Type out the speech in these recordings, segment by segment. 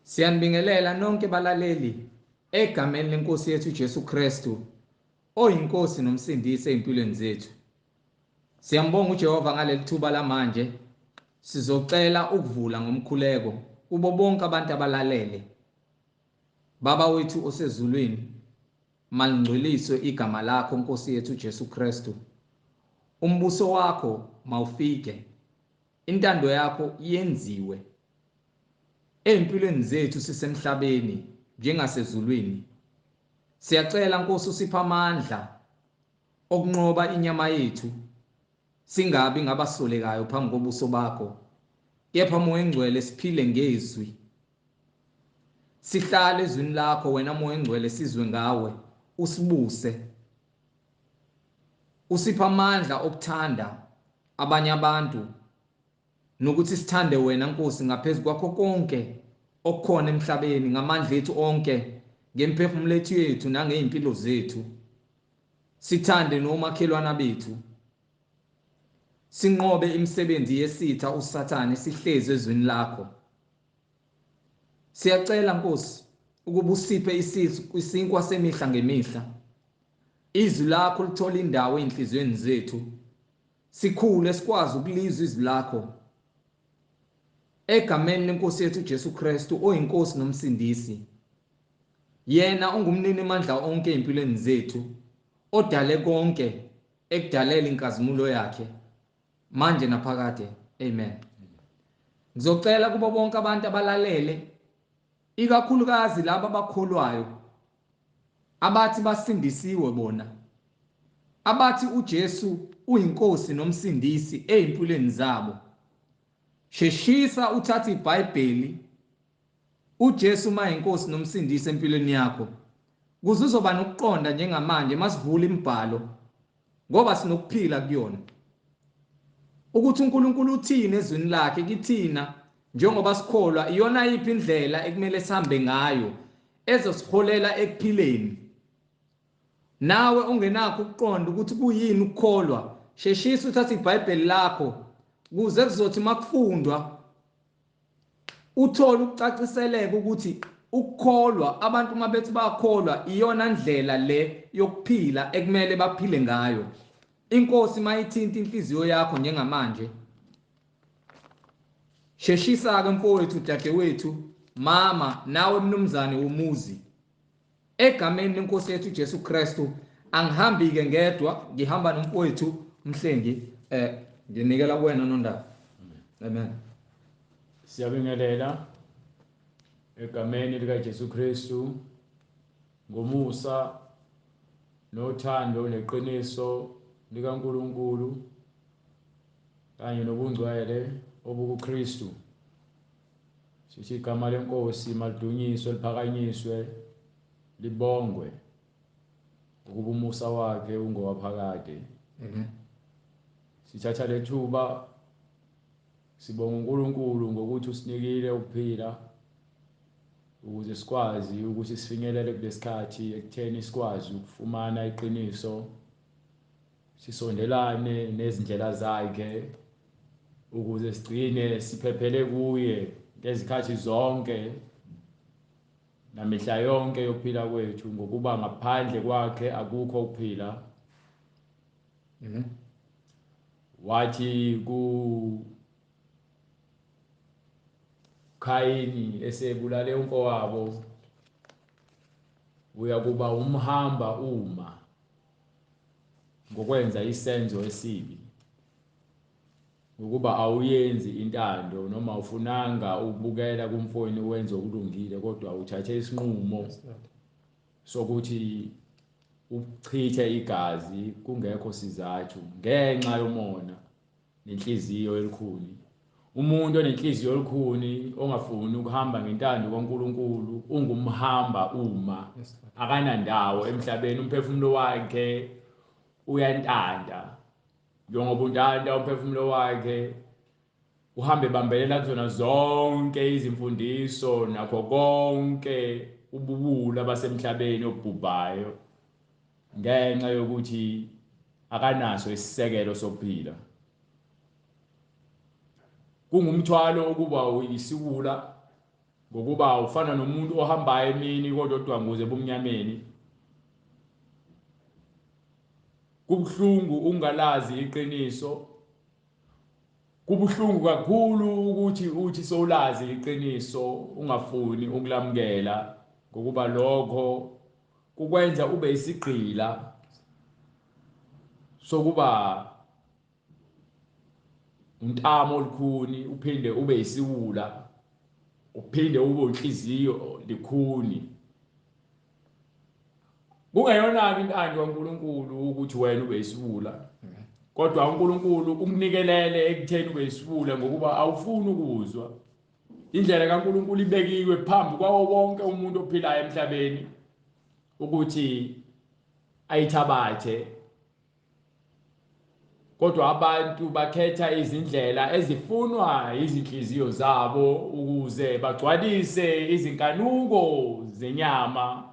Siyanibingelela nonke balaleli egameni lenkosi yethu Jesu Kristu oyinkosi nomsindisi empilweni zethu. Siyambonga uJehova ngaleli thuba lamanje. Sizocela ukuvula ngomkhuleko kubo bonke abantu abalalele. Baba wethu osezulwini, malingcweliswe igama lakho Nkosi yethu Jesu Kristu. Umbuso wakho mawufike. Intando yakho yenziwe empilweni zethu sisemhlabeni njengasezulwini. Siyacela Nkosi usipha amandla okunqoba inyama yethu, singabi ngabasolekayo phambi kobuso bakho, kepha Moya Engcwele siphile ngezwi. Sihlale ezwini lakho wena Moya Engcwele, sizwe ngawe, usibuse. Usipha amandla okuthanda abanye abantu nokuthi sithande wena Nkosi ngaphezulu kwakho konke okukhona emhlabeni, ngamandla ethu onke, ngemphefumulo yethu nangeimpilo zethu. Sithande nomakhelwana bethu. Sinqobe imisebenzi yesitha uSathane, sihleze ezwini lakho. Siyacela Nkosi ukuba usiphe isinkwa semihla ngemihla. Izwi lakho lithola indawo enhliziyweni zethu. Sikhule sikwazi ukulizwa izwi lakho. Egameni lenkosi yethu Jesu Kristu oyinkosi nomsindisi. Yena ungumnini amandla onke empilweni zethu, odale konke ekudalela inkazimulo yakhe manje naphakade. Amen. Ngizocela kubo bonke abantu abalalele, ikakhulukazi laba abakholwayo, abathi basindisiwe bona, abathi uJesu uyinkosi nomsindisi ezimpilweni zabo. Sheshisa uthatha iBhayibheli, uJesu mayinkosi nomsindisi empilweni yakho, kuze uzoba nokuqonda njengamanje masivula imibhalo, ngoba sinokuphila kuyona, ukuthi uNkulunkulu uthini ezwini lakhe kithina njengoba sikholwa. Iyona yiphi indlela ekumele sihambe ngayo ezosiholela ekuphileni. Nawe ungenakho ukuqonda ukuthi kuyini ukukholwa, sheshisa uthatha iBhayibheli lakho kuze kuzothi makufundwa uthole ukucaciseleka ukuthi ukukholwa, abantu mabethi bakholwa, iyona ndlela le yokuphila ekumele baphile ngayo. Inkosi mayithinta inhliziyo yakho njengamanje, sheshisa-ke mfowethu, dadewethu, mama, nawe mnumzane womuzi, egameni lenkosi yethu Jesu Kristu. Angihambi-ke ngedwa, ngihamba nomfowethu Mhlengi. Nginikela kuwena Nondaba. Amen. Siyabingelela egameni likaJesu Kristu, ngomusa nothando neqiniso likaNkulunkulu kanye nobungcwele obukuKristu. Sithi igama lenkosi malidunyiswe, liphakanyiswe, libongwe ukuba umusa wakhe ungowaphakade. Sithatha lethuba sibonga uNkulunkulu ngokuthi usinikile ukuphila ukuze sikwazi ukuthi sifinyelele kulesikhathi ekutheni sikwazi ukufumana iqiniso, sisondelane nezindlela zakhe ukuze sigcine siphephele kuye ngezikhathi zonke namihla yonke yokuphila kwethu, ngokuba ngaphandle kwakhe akukho ukuphila. Wathi kuKhayini esebulale umfowabo, uyakuba umhamba uma ngokwenza isenzo esibi, ngokuba awuyenzi intando noma ufunanga ukubukela kumfowenu wenza okulungile, kodwa uthathe isinqumo sokuthi uchithe igazi kungekho sizathu ngenxa yomona nenhliziyo elikhuni. Umuntu onenhliziyo elikhuni ongafuni ukuhamba ngentando kaNkulunkulu ungumhamba uma, akanandawo emhlabeni. Umphefumulo wakhe uyantanda, njengoba untanda umphefumulo wakhe uhambe bambelela kuzona zonke izimfundiso nakho konke ubuwula basemhlabeni obubhayo, ngenxa yokuthi akanaso isisekelo sokuphila. Kungumthwalo ukuba uyisiwula ngokuba ufana nomuntu ohambayo emini kodwa udwanguze bomnyameni. Kubuhlungu ungalazi iqiniso. Kubuhlungu kakhulu ukuthi uthi sowulazi iqiniso ungafuni ukulamukela, ngokuba lokho kukwenza ube isigqila sokuba untamo olukhuni, uphinde ube isiwula, uphinde ube inhliziyo likhuni. Kungeyona intando kaNkulunkulu ukuthi wena ube isiwula, kodwa uNkulunkulu ukunikelele ekutheni ube isiwula ngokuba awufuni ukuzwa. Indlela kaNkulunkulu ibekiwe phambi kwawo wonke umuntu ophilayo emhlabeni ukuthi ayithabathe, kodwa abantu bakhetha izindlela ezifunwa izinhliziyo zabo ukuze bagcwalise izinkanuko zenyama,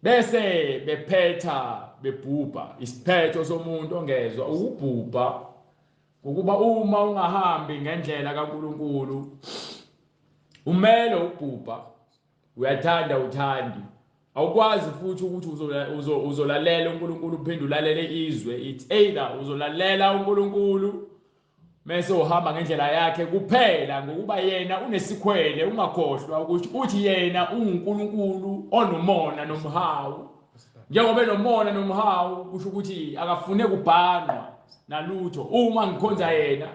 bese bephetha bebhubha. Isiphetho somuntu ongezwa ukubhubha, ngokuba uma ungahambi ngendlela kaNkulunkulu umele ukubhubha. Uyathanda uthandi, awukwazi futhi ukuthi uzolalela uNkulunkulu uphinde ulalele izwe. It's either uzolalela uNkulunkulu mase uhamba ngendlela yakhe kuphela, ngokuba yena unesikhwele. Ungakhohlwa ukuthi uthi yena unguNkulunkulu onomona nomhawu. Njengoba enomona nomhawu kusho ukuthi akafune kubhanqwa nalutho. Uma ngikhonza yena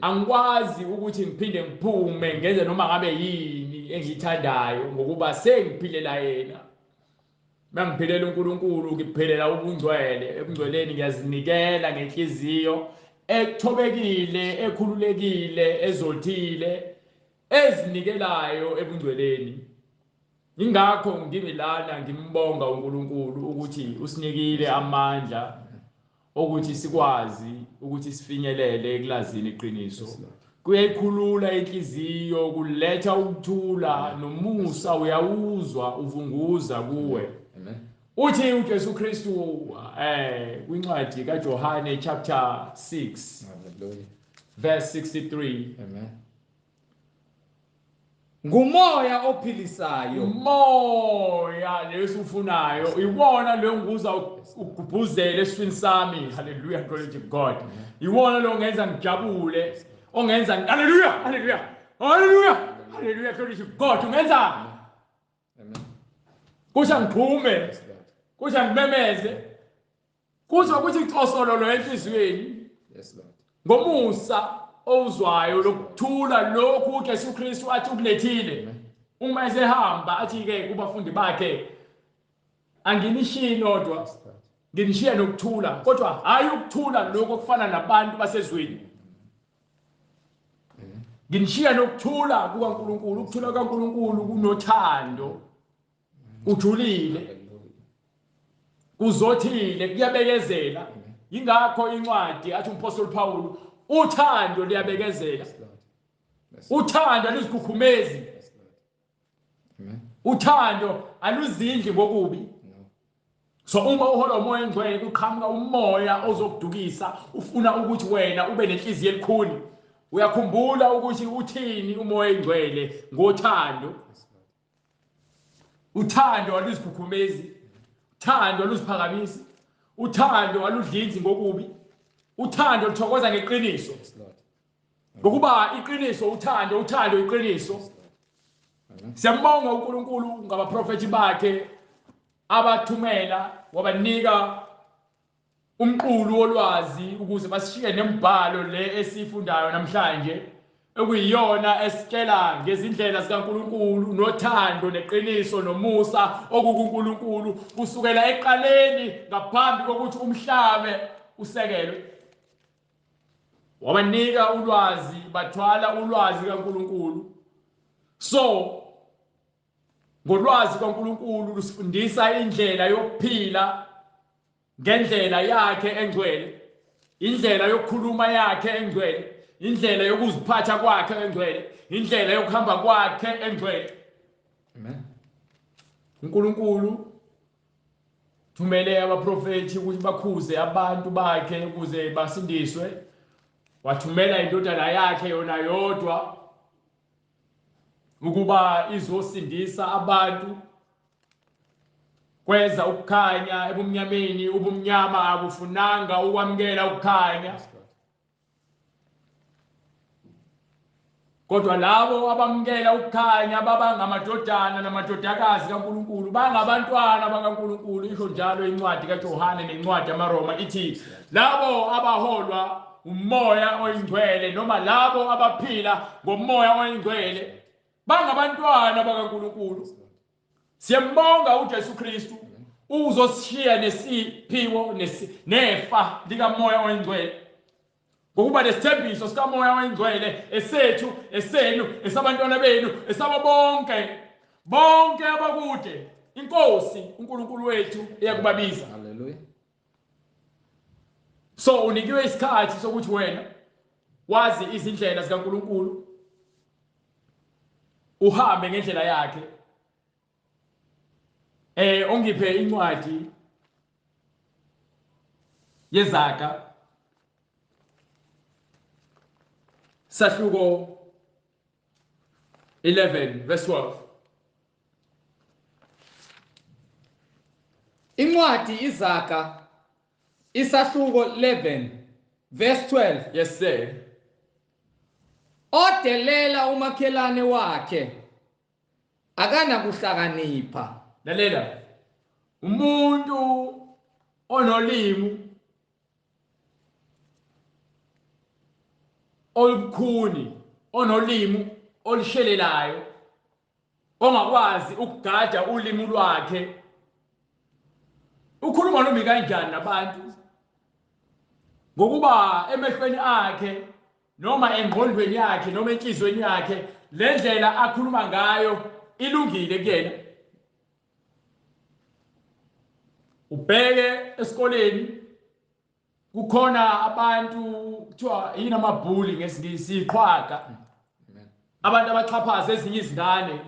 angikwazi ukuthi ngiphinde ngiphume ngenze noma ngabe yini engiyithandayo, ngokuba sengiphilela yena. Mangiphilela uNkulunkulu ngiphilela ubungcwele. Ebungcweleni ngiyazinikela ngenhliziyo ekuthobekile, ekhululekile, ezothile, ezinikelayo ebungcweleni. Ingakho ngimilana ngimbonga uNkulunkulu ukuthi usinikile amandla ukuthi sikwazi ukuthi sifinyelele ekulazini iqiniso. Kuyayikhulula inhliziyo, kuletha ukuthula nomusa, uyawuzwa uvunguza kuwe. Uthi uJesu Kristu kwincwadi kaJohane chapter 6 verse 63. Ngumoya ophilisayo. Umoya lesufunayo iwona lo nguza ugubhuzele esifini sami. Hallelujah, glory to God. Iwona lo ngenza ngijabule, ongenza hallelujah, hallelujah, hallelujah, hallelujah, glory to God. Ungenza kusha ngiphume, kusha ngimemeze, kusho ukuthi icosolo enhlizweni. Yes Lord. Ngomusa ozwayo lokuthula lokhu uJesu Kristu athi ukulethile. Uma esehamba athi ke kubafundi bakhe, anginishiyi nodwa, nginishiya nokuthula, kodwa hayi ukuthula lokho okufana nabantu basezweni. Nginishiya nokuthula kukaNkulunkulu. Ukuthula kaNkulunkulu kunothando, kujulile, kuzothile, kuyabekezela. Ingakho incwadi athi uMpostoli Paul, uthando liyabekezela. Uthando aluzikhukhumezi. Uthando aluzindli ngokubi. So uma uhola umoya engcwele kuqhamuka umoya ozokudukisa, ufuna ukuthi wena ube nenhliziyo elikhuni. Uyakhumbula ukuthi uthini umoya engcwele? Ngothando. Uthando aluzikhukhumezi. Uthando aluziphakamisi. Uthando aludlinzi ngokubi. Uthando luthokoza ngeqiniso. Ngokuba iqiniso uthando, uthando iqiniso. Siyambonga uNkulunkulu ngabaprofeti bakhe abathumela wabanika umqulu wolwazi ukuze basishiye nemibhalo le esifundayo namhlanje, ekuyiyona esitshela ngezindlela zikaNkulunkulu nothando neqiniso nomusa okukuNkulunkulu kusukela eqaleni ngaphambi kokuthi umhlaba usekelwe. Wabanika ulwazi, bathwala ulwazi kaNkulunkulu. So ngolwazi kaNkulunkulu lusifundisa indlela yokuphila ngendlela yakhe engcwele, indlela yokukhuluma yakhe engcwele, indlela yokuziphatha kwakhe engcwele, indlela yokuhamba kwakhe engcwele. Amen. uNkulunkulu thumele abaprofeti ukuthi bakhuze abantu bakhe ukuze basindiswe. Wathumela indodana yakhe yona yodwa ukuba izosindisa abantu kweza ukukhanya ebumnyameni ubumnyama akufunanga ukwamkela ukukhanya kodwa labo abamkela ukukhanya babangamadodana namadodakazi kaNkulunkulu bangabantwana bakaNkulunkulu isho njalo incwadi kaJohane nencwadi yamaRoma ithi labo abaholwa umoya oyingcwele noma labo abaphila ngomoya oyingcwele bangabantwana bakaNkulunkulu. Siyambonga uJesu Kristu uzosishiya nesiphiwo nefa likamoya oyingcwele ngokuba lesithembiso sikamoya oyingcwele esethu esenu esabantwana benu esabo bonke abakude inkosi uNkulunkulu wethu eyakubabiza. Hallelujah. So unikiwe isikhathi sokuthi wena wazi izindlela zikaNkulunkulu uhambe ngendlela yakhe. Ongiphe incwadi yezaga sahluko 11 verse 12. Incwadi izaga isahluko 11 verse 12. Yes sir. Odelela umakhelane wakhe akana kuhlakanipha. Lalela. Umuntu onolimi olukhuni onolimi olishelelayo ongakwazi ukugada ulimi lwakhe ukhuluma noma kanjani nabantu ngokuba emehlweni akhe noma engqondweni yakhe noma enhlizweni yakhe le ndlela akhuluma ngayo ilungile kuyena. Ubheke esikoleni kukhona abantu kuthiwa yini amabhuli ngesingisi iqhwaga abantu abaxhaphaza ezinye izingane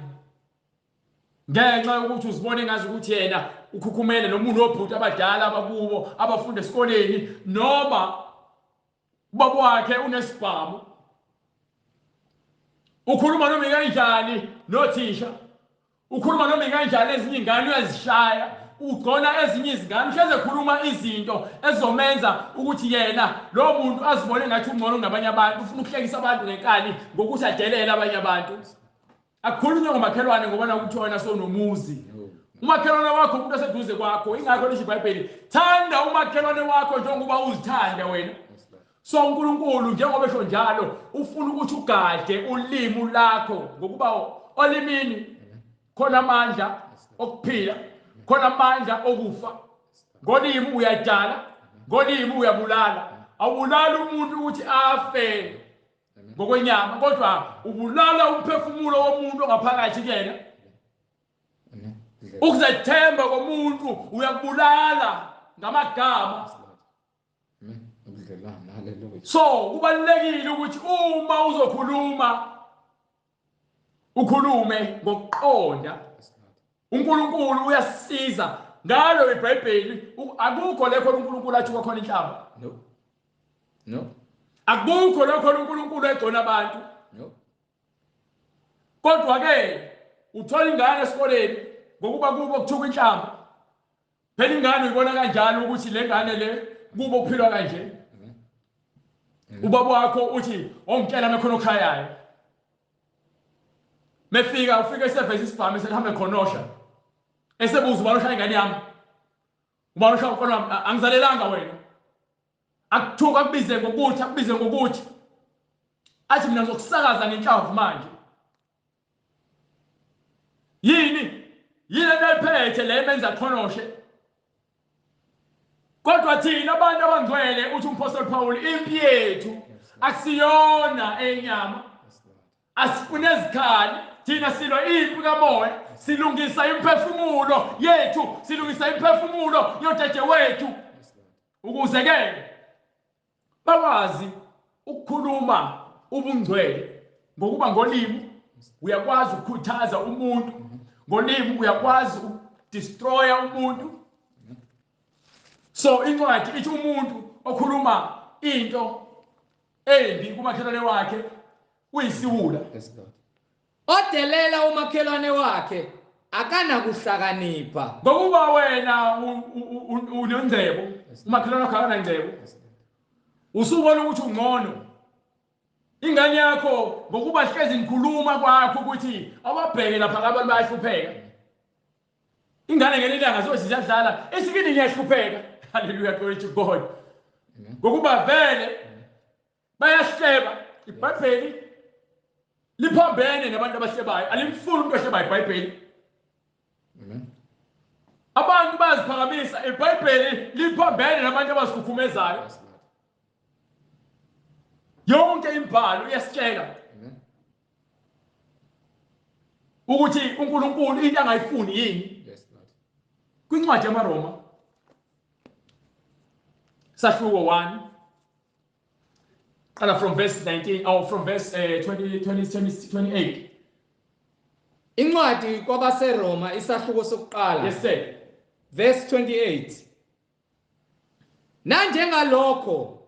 ngenxa yokuthi uzibone ngazi ukuthi yena ukhukhumele nomuntu obhuti abadala abakubo abafunda esikoleni noma ubaba wakhe unesibhamu ukhuluma noma kanjani nothisha ukhuluma noma kanjani ezinye ingane uyazishaya ugcona ezinye izingane uhleze khuluma izinto ezizomenza ukuthi yena lo muntu azibone ngathi ungcono kunabanye abantu ufuna ukuhlekisa abantu ngenkani ngokuthi adelele abanye abantu. Akukhulunywe ngomakhelwane ngobana ukuthi wena sonomuzi umakhelwane wakho umuntu oseduze kwakho ingakho lisho iBhayibheli thanda umakhelwane wakho njengoba uzithanda wena. So uNkulunkulu njengoba esho njalo ufuna ukuthi ugade ulimi lakho ngokuba olimini khona amandla okuphila khona amandla okufa. Ngolimi uyadala ngolimi uyabulala. Awubulala umuntu ukuthi afe ngokwenyama kodwa ubulala umphefumulo womuntu ongaphakathi kuyena. Ukuzethemba komuntu uyakubulala ngamagama. So kubalulekile ukuthi uma uzokhuluma ukhulume ngokuqonda. uNkulunkulu uyasiza ngalo iBhayibheli akukho lekho uNkulunkulu athi kwakhona inhlamba. No. Akukho lekho uNkulunkulu egcona abantu. No. Kodwa ke uthola ingane esikoleni ngokuba kubo kuthuka inhlamba. Phela ingane uyibona kanjalo ukuthi le ngane le kubo kuphilwa kanje. Ubaba wakho uthi ongitshela mekhona okhayayo. Ufika eseveza isibhamu selihambe khonosha. Esebuza ubani oshaya ingane yami. Ubani oshaya umfana wami angizalelanga wena. Akuthuka akubize ngokuthi. Athi mina ngizokusakaza ngenhlavu manje. Yini lento ephethe le emenza khonoshe. Kodwa thina abantu abangcwele uthi uMpostoli Paul impi yethu akusiyona enyama. Asifune izikhali thina silwa impi kamoya silungisa imphefumulo yethu silungisa imphefumulo yodadewethu ukuze ke bakwazi ukukhuluma ubungcwele ngokuba ngolimi uyakwazi ukukhuthaza umuntu ngolimi uyakwazi ukudestroya umuntu. So incwadi ithi umuntu okhuluma into embi kumakhelwane wakhe uyisiwula. odelela umakhelwane wakhe akanakuhlakanipha. ngokuba wena unongcebo umakhelwane wakho akanangcebo usubona ukuthi ungcono ingane yakho ngokuba hlezi nikhuluma kwakho ukuthi awabheke lapha abantu bayahlupheka ingane ngelinye ilanga zothi ziyadlala esikini ngiyahlupheka haleluya glory to God ngokuba vele bayahleba iBhayibheli liphambene nabantu abahlebayo alimfuni umuntu ohlebayo iBhayibheli abantu baziphakamisa iBhayibheli liphambene nabantu abazikukhumezayo yonke imibhalo iyasitshela ukuthi uNkulunkulu into angayifuni yini kwincwadi yamaRoma sahluko 1 qala from verse 19 or from verse 28 Incwadi kwabaseRoma isahluko sokuqala. yes sir Verse 28. Nanjengalokho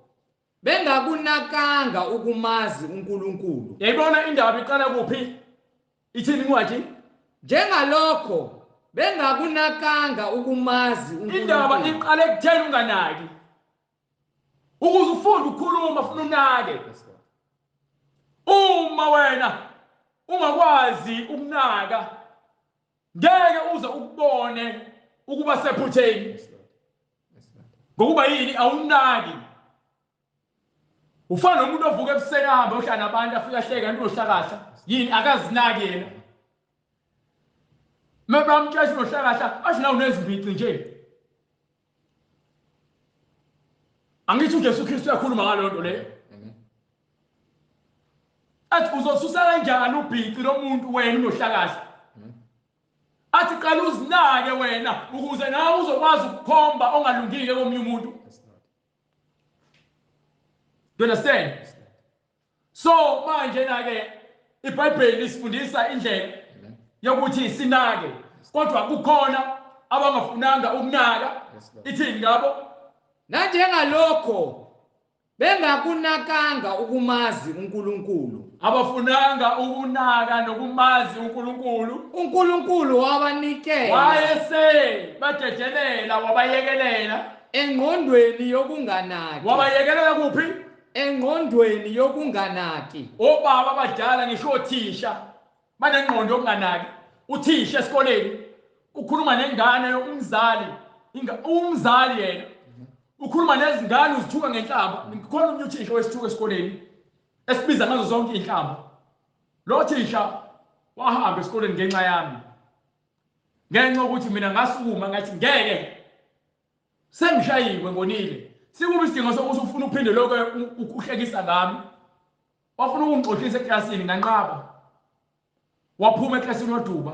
bengakunakanga ukumazi uNkulunkulu. yayibona indaba iqala kuphi ithini incwadi Njengalokho bengakunakanga ukumazi indaba uNkulunkulu. iqala ekutheni unganaki ukuze ufunde ukukhuluma ufuna unake uma wena ungakwazi ukunaka ngeke uze ukubone ukuba sephutheni ngokuba yini awunaki ufana nomuntu ovuka ekuseni ahambe ohlala nabantu afika ahleka into ohlakahla yini akazinaki yena mabamtshela unohlakahla athi nawo nezimbici nje angithi uJesu Kristu uyakhuluma ngalo nto leyo athi uzosusa kanjani ubhici lomuntu wena unohlakahla athi qala uzinake wena ukuze nawe uzokwazi ukukhomba ongalungile komunye umuntu do you understand so manje na ke iBhayibheli lisifundisa indlela yokuthi sinake kodwa kukhona abangafunanga ukunaka ithini ngabo Nanjengalokho bengakunakanga ukumazi uNkulunkulu. abafunanga ukunaka nokumazi uNkulunkulu uNkulunkulu wabanikela wayese badedelela wabayekelela engqondweni yokunganaki. wabayekelela kuphi Engqondweni yokunganaki. obaba abadala ngisho othisha banengqondo yokunganaki uthisha esikoleni ukhuluma nengane umzali yena ukhuluma nezingane uzithuka ngenhlamba ngikhona umnye uthisha wesithuka esikoleni esibiza ngazo zonke inhlamba lo thisha wahamba esikoleni ngenxa yami ngenxa ukuthi mina ngasukuma ngathi ngeke sengishayiwe ngonile sikuba isidingo sokuthi ufuna uphinde lokho uhlekisa ngami wafuna ukungixoxisa eklasini nganqaba waphuma eklasini waduba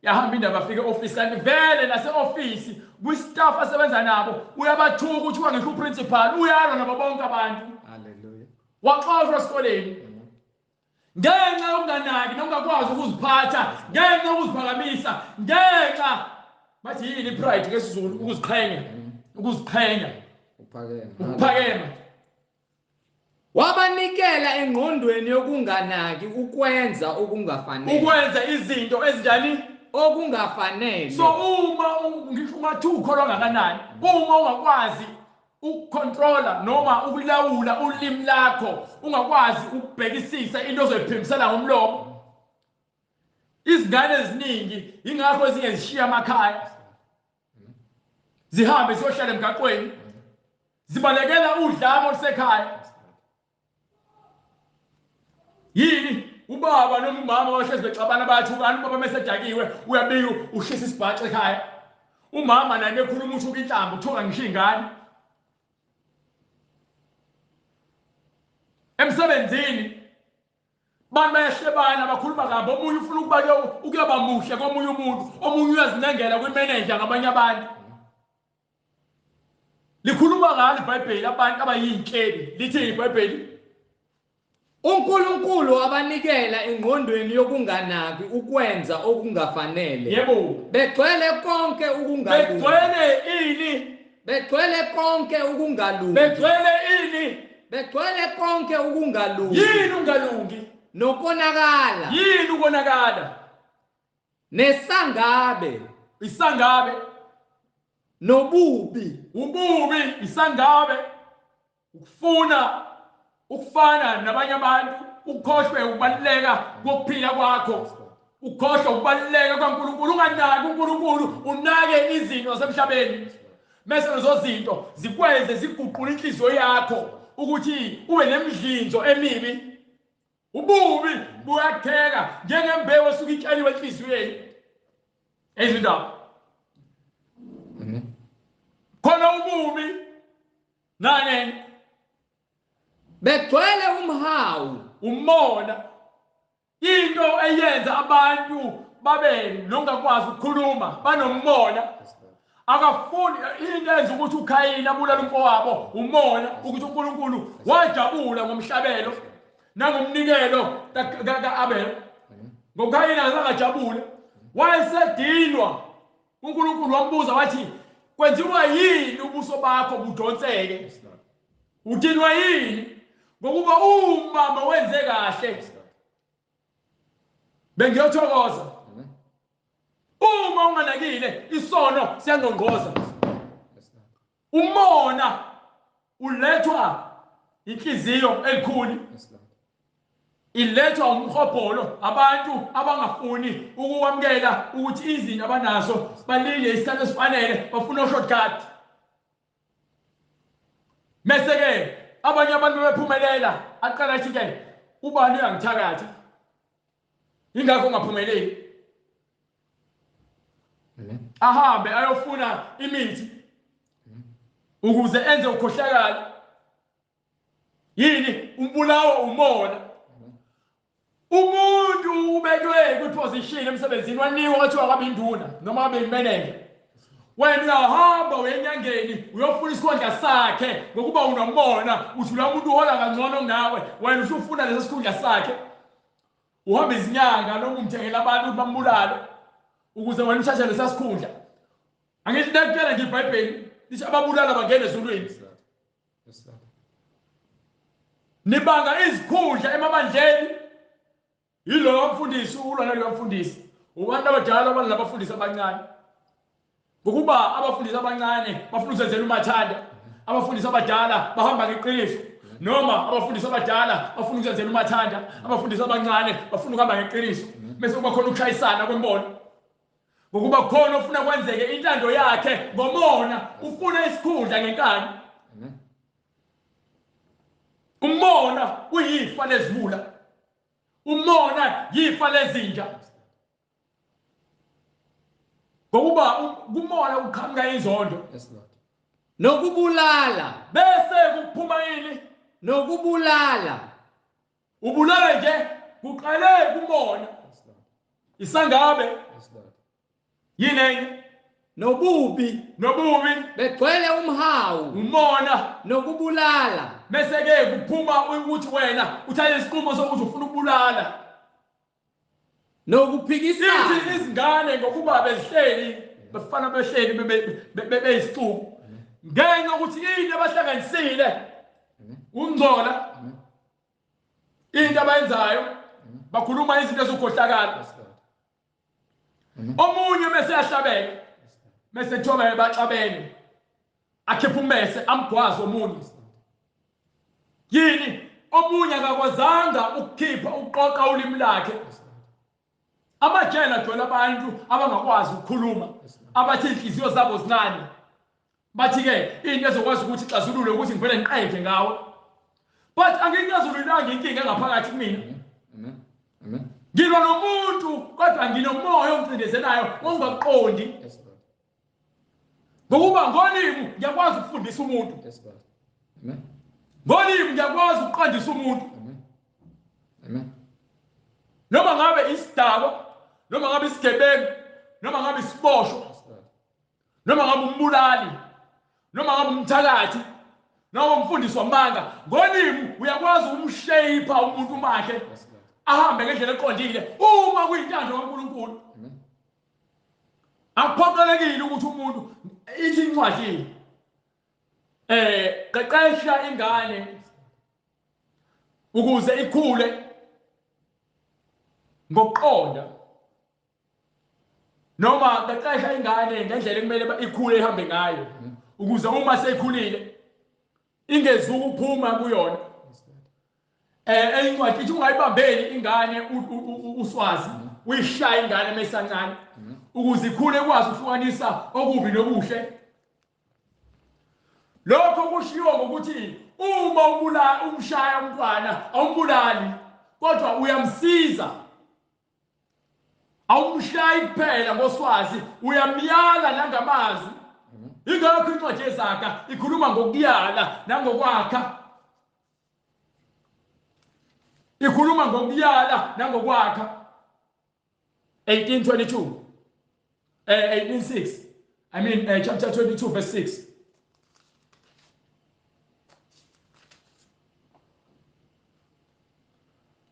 yahamba indaba afike e-office kanti vele nase-office kwi-staff asebenza nabo uyabathuka uthiwa ngisho uprincipal uyalwa nabo bonke abantu Hallelujah. waxoshwa esikoleni ngenxa yokunganaki nokungakwazi ukuziphatha ngenxa yokuziphakamisa ngenxa bathi yini pride ngesiZulu ukuziqhenya ukuphakema Wabanikela engqondweni yokunganaki ukwenza okungafanele. ukwenza izinto ezinjani Okungafanele. so ngisho ungathi ukholwa ngakanani uma ungakwazi ukucontrola noma ukulawula ulimi lakho ungakwazi ukubhekisisa into ozoyiphimisela ngomlomo izingane eziningi ingakho ezinye zishiya emakhaya zihambe siyohlala emgaqweni zibalekela udlame olusekhaya yini ubaba noma umama bahlezi bexabana bayathukana ubaba mesedakiwe uyabika ushisa isibhaxa ekhaya umama naye ekhuluma uthuka inhlamba uthuka ngisho ingane emsebenzini bantu bayahlebana bakhuluma kabi omunye ufuna ukuba muhle komunye umuntu omunye uyazinengela kwimanager ngabanye abantu likhuluma ngalo iBhayibheli abantu abayinhleli lithi iBhayibheli uNkulunkulu wabanikela engqondweni yokunganaki ukwenza okungafanele. yebo Begcwele konke ukungalungi. begcwele ini Begcwele konke ukungalungi. begcwele ini Begcwele konke ukungalungi. yini ungalungi Nokonakala. yini libonakala nesangabe isangabe nobubi ububi isangabe ukufana nabanye abantu ukhohlwe ukubaluleka kokuphila kwakho ukhohlwe ukubaluleka kwaNkulunkulu unganaki uNkulunkulu unake izinto zasemhlabeni mase lezo zinto zikwenze ziguqula inhliziyo yakho ukuthi ube nemidlinzo emibi ububi buyatheka njengembewu esuka itshaliwe enhliziyweni ezindaba khona ububi nani begcwele umhawu umona into eyenza abantu babe nongakwazi ukukhuluma banomona akafuni into enza ukuthi uKhayini abulala umfowabo umona ukuthi uNkulunkulu wajabula ngomhlabelo nangomnikelo kaAbel ngoKhayini akangajabule wayesedinwa uNkulunkulu wambuza wathi kwenziwa yini ubuso bakho budonseke udinwa yini ngokuba umama wenze kahle bengiyothokoza uma unganakile isono siyangongqoza umona ulethwa inhliziyo elikhulu ilethwa umhobholo abantu abangafuni ukwamkela ukuthi izinto abanazo balile isikhathi esifanele bafuna shortcut mase ke abanye abantu bephumelela aqala athi ke ubani uyangithakatha ingakho ngaphumeleli ahambe ayofuna imithi ukuze enze ukhohlakala yini umbulawa umona umuntu ubekwe kwiposition emsebenzini wanikwa kwathiwa akabe induna noma abe imanager wena uyahamba uyenyangeni uyofuna isikhundla sakhe ngokuba unomona uthi la muntu uhola kangcono nawe wena usufuna leso sikhundla sakhe uhamba izinyanga noma umthengela abantu ukuthi bambulale ukuze wena uthathe lesa sikhundla angithi nakutshela nje iBhayibheli lithi ababulala bangene ezulwini nibanga izikhundla emabandleni yilo mfundisi ulwana likaMfundisi ubantu abadala abanabafundisi abancane ngokuba abafundisi abancane bafuna ukuzenzela umathanda abafundisi abadala bahamba ngeqiniso noma abafundisi abadala bafuna ukuzenzela umathanda abafundisi abancane bafuna ukuhamba ngeqiniso bese kuba khona ukushayisana kwembono ngokuba khona ufuna kwenzeke intando yakhe ngomona ufuna isikhundla ngenkani umona uyifa lezibula umona yifa lezinja ngokuba kumona uqhamuka inzondo nokubulala bese kuphuma yini nokubulala ubulala nje kuqale kumona isangabe yini nobubi begcwele umhawu umona nokubulala bese ke kuphuma ukuthi wena uthathe isinqumo sokuthi ufuna ukubulala nokuphikisana izingane ngokuba bezihleli bafana behleli beyisixuku ngenxa ukuthi into abahlanganisile ungcola into abayenzayo bakhuluma izinto ezikhohlakala omunye bese yahlabeka bese thoba baxabene akhipha ummese amgwazi omunye yini omunye akakwazanga ukukhipha uqoqa ulimi lakhe amajele agcwele abantu abangakwazi ukukhuluma abathi inhliziyo zabo zincane bathi ke into ezokwazi ukuthi ixazulule ukuthi ngivele ngiqede ngawe but angikazululanga inkinga engaphakathi kumina ngilwa nomuntu kodwa nginomoya omcindezelayo ongaqondi ngokuba ngolimi ngiyakwazi ukufundisa umuntu ngolimi ngiyakwazi ukuqondisa umuntu noma ngabe isidakwa noma ngabe isigebengu noma ngabe isiboshwa noma ngabe umbulali noma ngabe umthakathi noma umfundisi wamanga ngolimi uyakwazi ukumshape umuntu makhe ahambe ngendlela eqondile uma kuyintando kaNkulunkulu akuphoqelekile ukuthi umuntu ithi incwadi qeqesha ingane ukuze ikhule ngokuqonda noma qeqesha ingane ngendlela ekumele ikhule ihambe ngayo ukuze uma seyikhulile ingezuka ukuphuma kuyona eyincwadi ithi ungayibambeli ingane uswazi uyishaya ingane mesancane ukuze ikhule ikwazi ukuhlukanisa okubi nokuhle. Lokho kushiwo ngokuthi uma umshaya umntwana awumbulali kodwa uyamsiza, awumshayi kuphela ngoswazi, uyamyala nangamazwi. Ingakho incwadi yezaga ikhuluma ngokuyala nangokwakha, ikhuluma ngokuyala nangokwakha. 18:6 chapter 22 verse 6.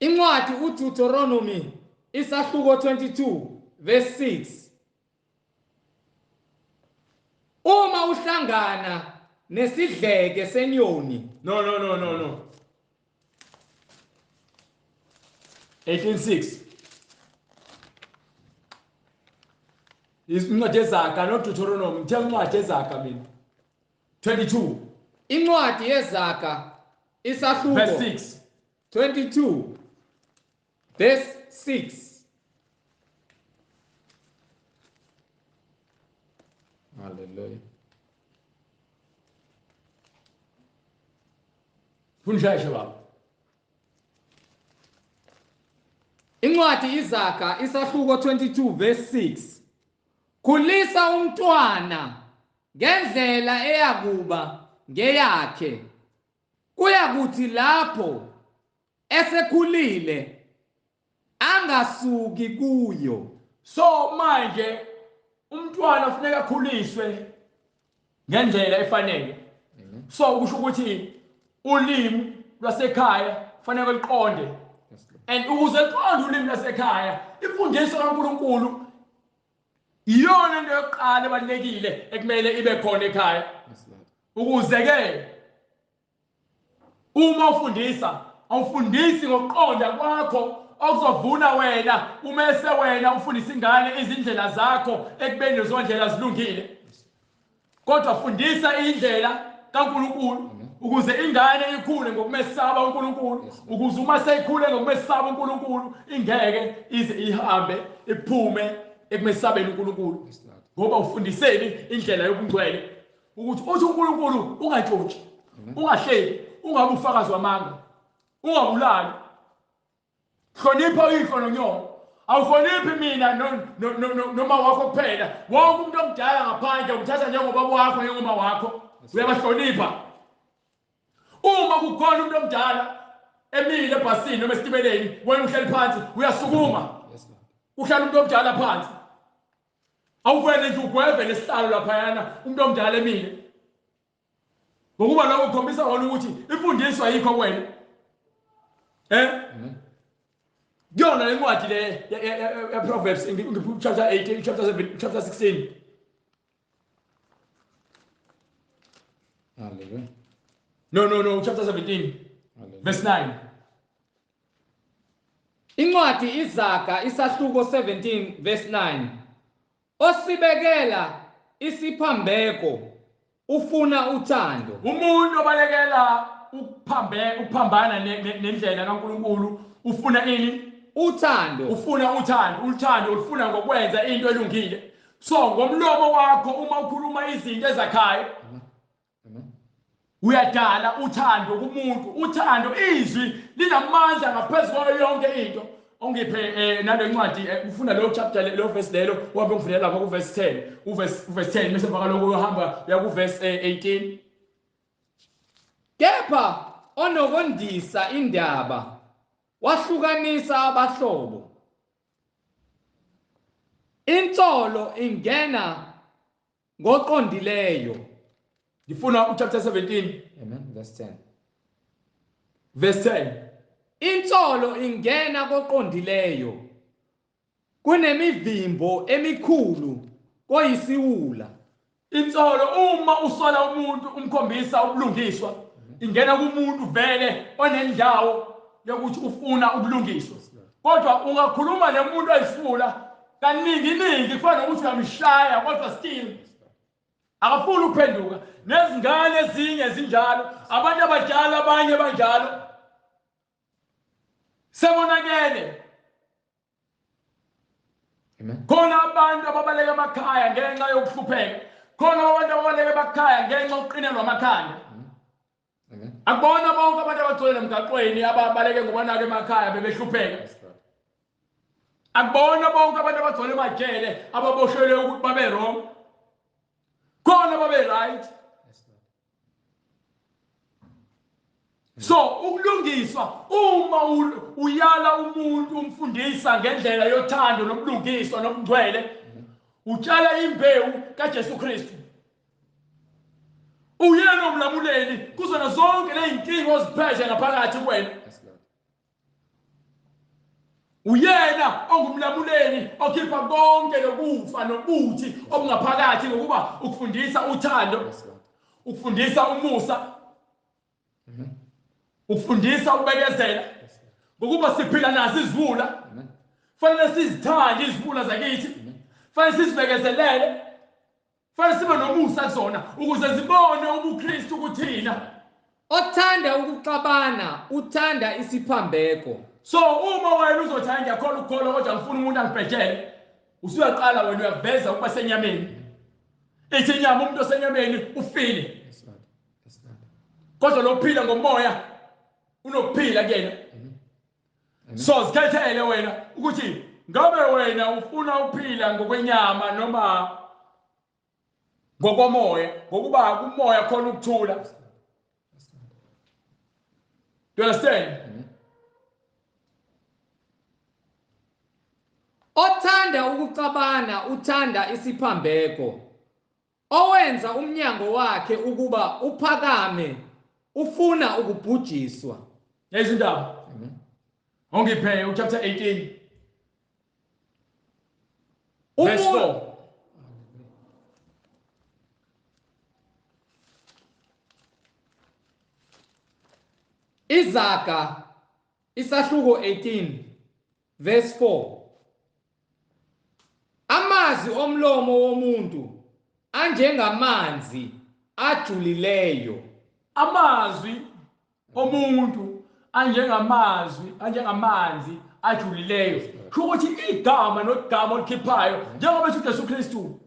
Incwadi uDeuteronomy isahluko 22 verse 6. Uma uhlangana nesidleke senyoni. No. 18:6. Incwadi yezaga no Deuteronomy. Ngithe incwadi yezaga mina. 22. Incwadi yezaga isahluko verse 6. 22 verse 6. Hallelujah. Fundisha baba. Incwadi izaga isahluko 22 verse 6. Khulisa umntwana ngendlela eyakuba ngeyakhe, kuyakuthi lapho esekhulile angasuki kuyo. So manje umntwana ufuneka akhuliswe ngendlela efanele. So kusho ukuthi ulimi lwasekhaya kufanele liqonde. And ukuze liqonde ulimi lwasekhaya, imfundiso kaNkulunkulu iyona into yokuqala ebalekile ekumele ibe khona ekhaya. Ukuze ke uma ufundisa, awufundisi ngokuqonda kwakho okuzovuna wena umese wena ufundisa ingane izindlela zakho ekubeni lezo ndlela zilungile. Kodwa fundisa indlela kaNkulunkulu ukuze ingane ikhule ngokumesaba uNkulunkulu, ukuze uma seyikhule ngokumesaba uNkulunkulu ingeke ize ihambe iphume ekumesabeni uNkulunkulu. Ngoba ufundiseni indlela yobungcwele ukuthi uthi uNkulunkulu ungatshotshi, ungahleki, ungabe ufakazi wamanga, ungabulali, hlonipha uyihlo nonyoko. Awuhloniphi mina noma wakho kuphela, wonke umuntu omdala ngaphandle umthatha njengobaba wakho njengoma wakho, uyabahlonipha. Uma kukhona umuntu omdala emile ebhasini noma esitibeleni wena uhleli phansi uyasukuma, uhlala umuntu omdala phansi, awuvele nje ugweve nesihlalo laphayana umuntu omdala emile, ngokuba lokho kukhombisa wona ukuthi imfundiso ayikho kwena. Kuyona le ncwadi le Proverbs chapter 18 chapter 7 chapter 16. Hallelujah. No, chapter 17 verse 9. Incwadi izaga isahluko 17 verse 9. Osibekela isiphambeko ufuna uthando. Umuntu obalekela ukuphambana nendlela kaNkulunkulu ufuna ini? Uthando. Ufuna uthando. Uthando ulufuna ngokwenza into elungile. So ngomlomo wakho uma ukhuluma izinto ezakhayo, uyadala uthando kumuntu. Uthando izwi linamandla ngaphezulu kwayo yonke into. Ongiphe nale ncwadi ufuna lo chapter lo verse lelo uhambe ngifundela lapha ku verse 10. Verse 10 bese baka lokho uhamba uya ku verse 18. Kepha onokondisa indaba wahlukanisa abahlobo. Insolo ingena ngoqondileyo. Ngifuna chapter 17. Amen. Verse 10. Verse 10. Insolo ingena ngoqondileyo. Kunemivimbo emikhulu koyisiwula. Insolo uma usola umuntu umkhombisa ubulungiswa, ingena kumuntu vele onendawo yokuthi ufuna ubulungiswa. kodwa ungakhuluma nemuntu oyisifula kaningi kufana nokuthi uyamshaya kodwa still akafuni ukuphenduka. Nezingane ezinye zinjalo, abantu abadala abanye banjalo sebonakele. Khona abantu ababaleka emakhaya ngenxa yokuhlupheka, khona abantu ababaleka emakhaya ngenxa yokuqinelwa amakhanda. Akubona bonke abantu abagcwele emgaqweni ababaleke ngoba nake emakhaya bebehlupheka. Akubona bonke abantu abagcwele emajele ababoshelwe ukuthi babe wrong, khona babe right. So ukulungiswa uma uyala umuntu umfundisa ngendlela yothando nobulungiswa nobungcwele, utshala imbewu kaJesu Kristu. Uyena umlamuleli kuzona zonke ley'nkinga oziphethe ngaphakathi kuwena. Uyena ongumlamuleli okhipha konke lokufa nobuthi obungaphakathi ngokuba ukufundisa uthando, ukufundisa umusa, ukufundisa ukubekezela, ngokuba siphila nazo izivula. Fanele sizithande izivula zakithi, fanele sizibekezelele, fanele sibe nomusa kuzona ukuze zibone ubuKristu kuthina. Othanda ukuxabana uthanda isiphambeko. So uma wena uzothanda ngiyakholwa ukukholwa kodwa ngifuna umuntu angibhejele, usuyaqala wena uyaveza ukuba senyameni. Ithi inyama umuntu osenyameni ufile. Kodwa lophila ngomoya unokuphila kuyena. So zikhethele wena ukuthi ngabe wena ufuna ukuphila ngokwenyama noma ngokomoya, ngokuba kumoya khona ukuthula. Do you understand? Othanda ukuxabana uthanda isiphambeko. Owenza umnyango wakhe ukuba uphakame ufuna ukubhujiswa. Nezindaba. Ongiphe uchapter 18 verse 4. Izaga isahluko 18 verse 4. Amazwi omlomo womuntu anjengamanzi ajulileyo. Amazwi omuntu anjengamanzi ajulileyo. Kusho ukuthi igama nogama olikhiphayo njengoba ethi uJesu Kristu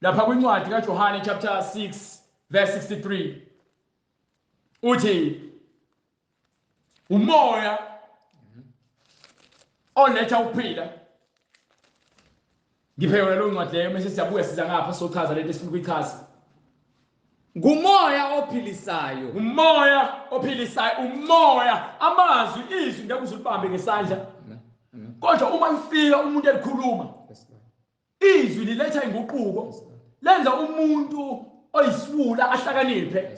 lapha kwincwadi kaJohane chapter 6 verse 63 uthi umoya oletha ukuphila. Ngiphe yona lo ncwadi leyo mase siyabuya siza ngapha sochaza lento esifuna ukuyichaza. Ngumoya ophilisayo. Umoya ophilisayo, umoya, amazwi, izwi ngeke uzulibambe ngesandla. Kodwa uma lifika umuntu elikhuluma, izwi liletha inguquko, lenza umuntu oyisifula ahlakaniphe.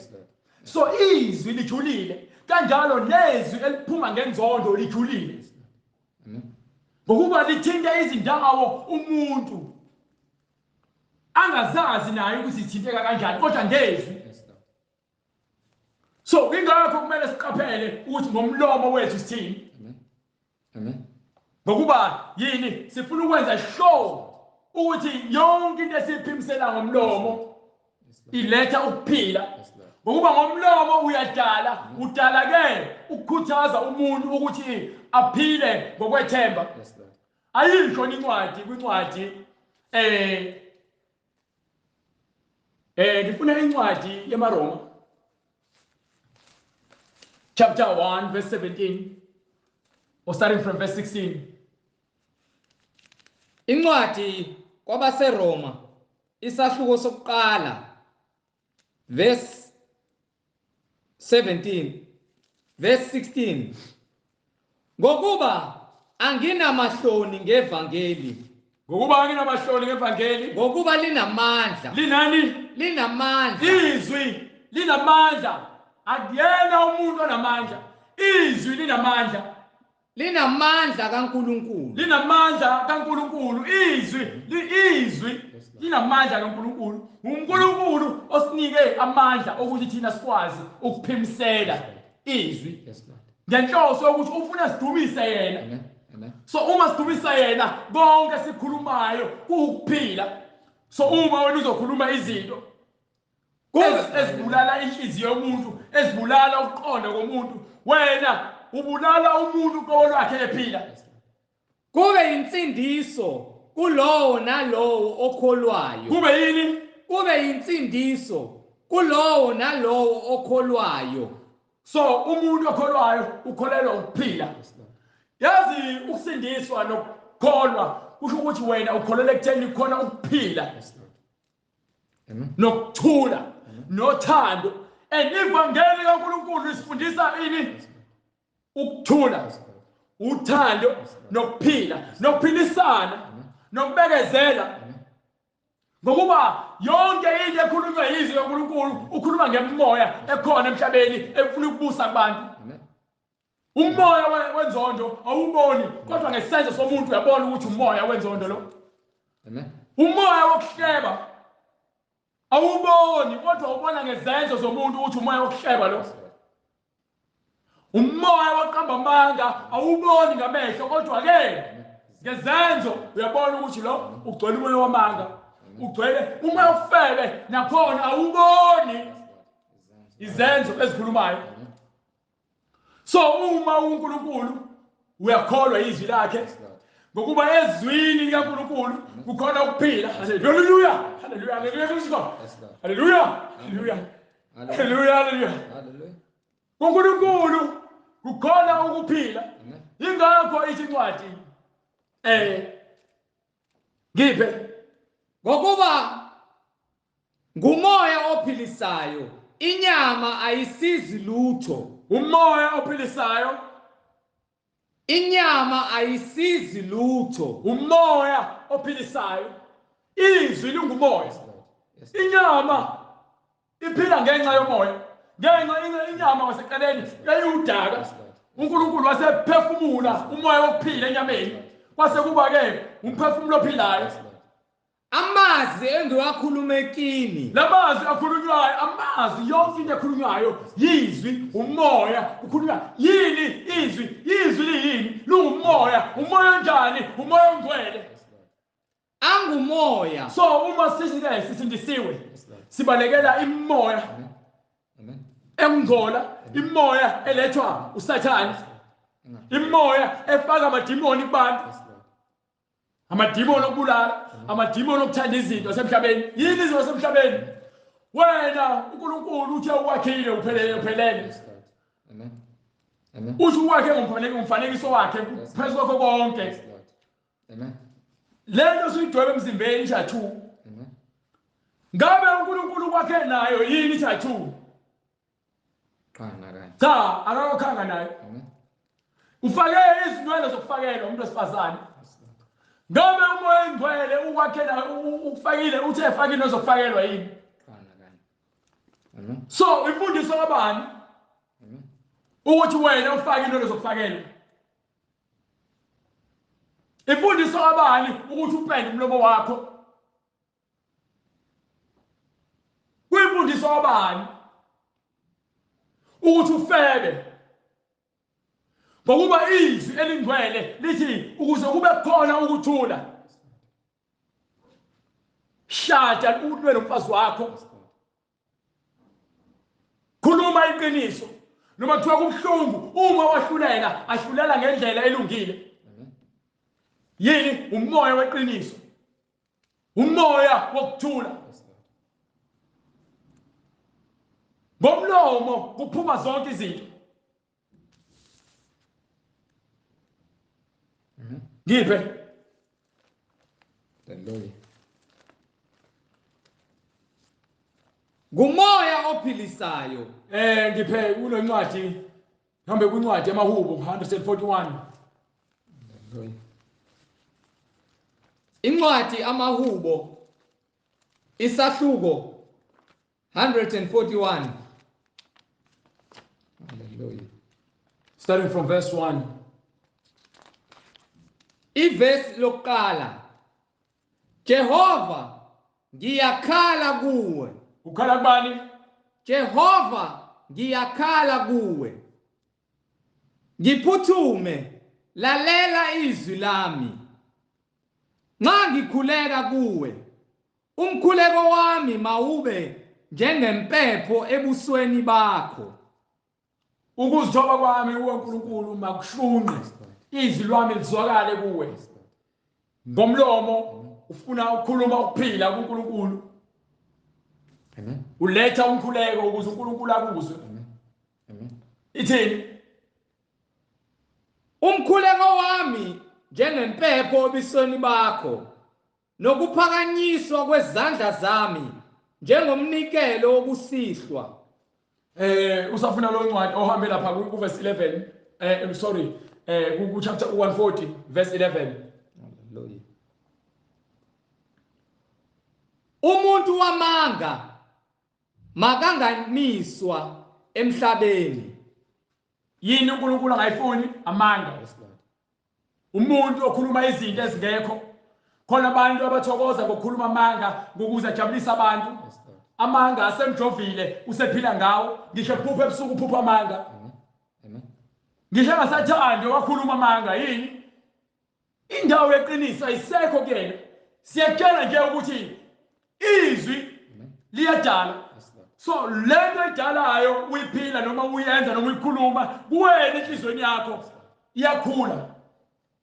So izwi lijulile, kanjalo nezwi eliphuma ngenzondo lijulile. Ngokuba lithinta izindawo umuntu angazazi naye ukuthi ithinteka kanjani kodwa ngezwi. So ingakho kumele siqaphele ukuthi ngomlomo wethu sithini. Ngokuba yini sifuna ukwenza sure ukuthi yonke into esiphimisela ngomlomo iletha ukuphila. Ngokuba ngomlomo uyadala, udala ke ukukhuthaza umuntu ukuthi aphile ngokwethemba. Ayisho incwadi kwincwadi ngifuna incwadi yamaRoma chapter 1 verse 17 or starting from verse 16. Incwadi kwabaseRoma isahluko sokuqala verse 17 verse 16. Ngokuba anginamahloni ngevangeli. Ngokuba anginamahloni ngevangeli. Ngokuba linamandla. Linani? Linamandla. Izwi linamandla. Akuyena umuntu onamandla. Izwi linamandla. Linamandla kaNkulunkulu. Linamandla kaNkulunkulu. Izwi linamandla kaNkulunkulu. uNkulunkulu osinike amandla ukuthi thina sikwazi ukuphimisela izwi Yes, Lord. ngenhloso yokuthi ufuna sidumise yena. Amen. Amen. So uma sidumisa yena konke sikhulumayo ukuphila. So uma wena uzokhuluma izinto ezibulala inhliziyo yomuntu, ezibulala ukuqonda komuntu, wena ubulala umuntu kwolwakhe ephila. Kube insindiso kulowo nalowo okholwayo. Kube yini? Kube insindiso kulowo nalowo okholwayo. So umuntu okholwayo ukholelwa ukuphila. Yazi ukusindiswa nokukholwa kusho ukuthi wena ukholelwa ekutheni khona ukuphila. Amen. Nokuthula, nothando. And ivangeli kaNkulunkulu lisifundisa ini? Ukuthula, uthando, nokuphila, nokuphilisana, nokubekezela. Ngokuba yonke into ekhulunywa yizwi kaNkulunkulu ukhuluma ngemoya ekhona emhlabeni efuna ukubusa kubantu. Umoya wenzondo awuboni kodwa ngesenzo somuntu uyabona ukuthi umoya wenzondo lo. Amen. Umoya wokuhleba awuboni kodwa ubona ngezenzo zomuntu ukuthi umoya wokuhleba lo. Umoya woqamba amanga awuboni ngamehlo kodwa ke ngezenzo uyabona ukuthi lo ugcwele umoya wamanga. Ugcwele umoya ofebe nakhona awuboni izenzo ezikhulumayo. So uma uNkulunkulu uyakholwa izwi lakhe ngokuba ezwini likaNkulunkulu kukhona ukuphila. Haleluya. Haleluya. Haleluya. Haleluya. Haleluya. Haleluya. Haleluya. KuNkulunkulu kukhona ukuphila. Ingakho ithi incwadi ngiphe Ngokuba ngumoya ophilisayo, inyama ayisizi lutho. Umoya ophilisayo, inyama ayisizi lutho. Umoya ophilisayo, izwi lingumoya. Inyama iphila ngenxa yomoya. Ngenxa inyama wasekuqaleni yayiwudaka. uNkulunkulu wasephefumula umoya wokuphila enyameni. Kwase kuba ke umphefumulo ophilayo. Amazwi engiwakhulume kini. Lamazwi akhulunywayo, amazwi yonke into ekhulunywayo yizwi, umoya ukhulunywa yini izwi? Izwi liyini? Lungumoya. Umoya onjani? Umoya ongcwele. Angumoya. So uma sisile sisindisiwe sibalekela imoya engcola, imoya elethwa uSathane, imoya efaka amadimoni kubantu, amadimoni okubulala, amadimoni okuthanda izinto semhlabeni. Yini izinto semhlabeni? Wena uNkulunkulu uthe uwakhile uphelele. Amen. Amen. Uthi uwakhe ngomfanekiso wakhe phezu kwakho konke. Amen. Lento suyidwebe emzimbeni ijathu. Ngabe uNkulunkulu kwakhe nayo yini ijathu? Cha, akakhanga nayo. Ufake izinwele zokufakelwa umuntu wesifazane. Ngabe umoya engcwele ukwakhela ukufakile uthe efakile ozokufakelwa yini? So imfundiso kabani? Ukuthi wena ufake into ozokufakelwa. Imfundiso kabani ukuthi upende umlomo wakho? Kuyimfundiso kabani ukuthi ufebe? Ngokuba izwi elingcwele lithi ukuze kube khona ukuthula. Shada ulwe nomfazi wakho. Khuluma iqiniso. Noma kuthiwa kubuhlungu, uma wahlulela, ahlulela ngendlela elungile. Yini? Umoya weqiniso. Umoya wokuthula. Ngomlomo kuphuma zonke izinto. Ngiphe? Haleluya. Ngumoya ophilisayo. Ngiphe kunencwadi. Hambe kwincwadi yamahubo 141. Haleluya. Incwadi amahubo isahluko 141. Hallelujah. Starting from verse 1. Ivesi lokuqala. Jehova, ngiyakhala kuwe. Ukhala kubani? Jehova, ngiyakhala kuwe. Ngiphuthume lalela izwi lami. Nxa ngikhuleka kuwe, umkhuleko wami mawube njengempepho ebusweni bakho. Ukuzithoba kwami uNkulunkulu makushunqe, izwi lwami lizwakale kuwe. Ngomlomo ufuna ukukhuluma ukuphila kuNkulunkulu. Amen. Uletha umkhuleko ukuze uNkulunkulu akuzwe. Amen. Ithini? Umkhuleko wami njengempepho ebusweni bakho, nokuphakanyiswa kwezandla zami njengomnikelo wokusihlwa. Usafuna lo ncwadi ohambe lapha ku verse 11 sorry ku chapter 140 verse 11. Hallelujah. Umuntu wamanga makangamiswa emhlabeni. Yini uNkulunkulu angayifuni? Amanga. Umuntu okhuluma izinto ezingekho. Khona abantu abathokoza ngokukhuluma amanga ukuze ajabulise abantu. Amanga asemjovile usephila ngawo, ngisho kuphupha ebusuku uphupha amanga. Amen. Ngisho ngasathandi wakhuluma amanga yini? Indawo yeqiniso ayisekho kuyena. Siyakutshela nje ukuthi izwi liyadala. So lento edalayo uyiphila noma uyenza noma uyikhuluma kuwena enhlizweni yakho iyakhula.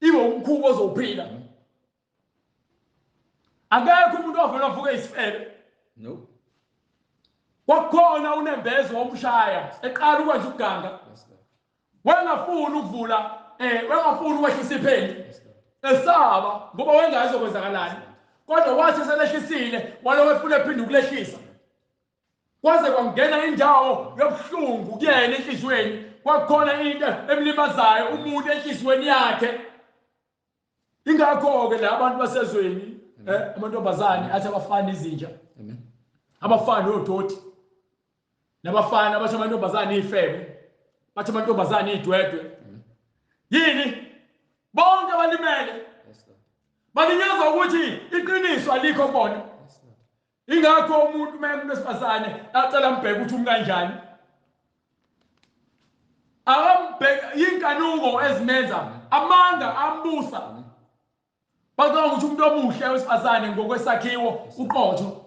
Iwe umkhubo ozowuphila. Akekho umuntu ovela wavuka isifebe. No. Kwakhona unembezo womshaya eqala ukwenza ukuganga. Wengafuni ukuvula wengafuni ukwehlisa iphendi. Esaba ngoba wengazi okwenzakalani. Kodwa wathi selehlisile walowo efuna ephinde ukulehlisa. Kwaze kwangena indawo yobuhlungu kuyena enhlizweni. Kwakhona into emlimazayo umuntu enhlizweni yakhe. Ingakho ke la abantu basezweni amantombazane athi abafana izinja. Amen. Abafana odoti. Nabafana abathi amantombazane ifebe. Bathi amantombazane idwedwe. Yini? Bonke balimele. Balinyaza ukuthi iqiniso alikho kubona. Ingakho umuntu mesifazane acela mbheke ukuthi umkanjani. Akambheka inkanuko ezimenza amanga ambusa. Bacanga ukuthi umuntu omuhle wesifazane ngokwesakhiwo uqotho.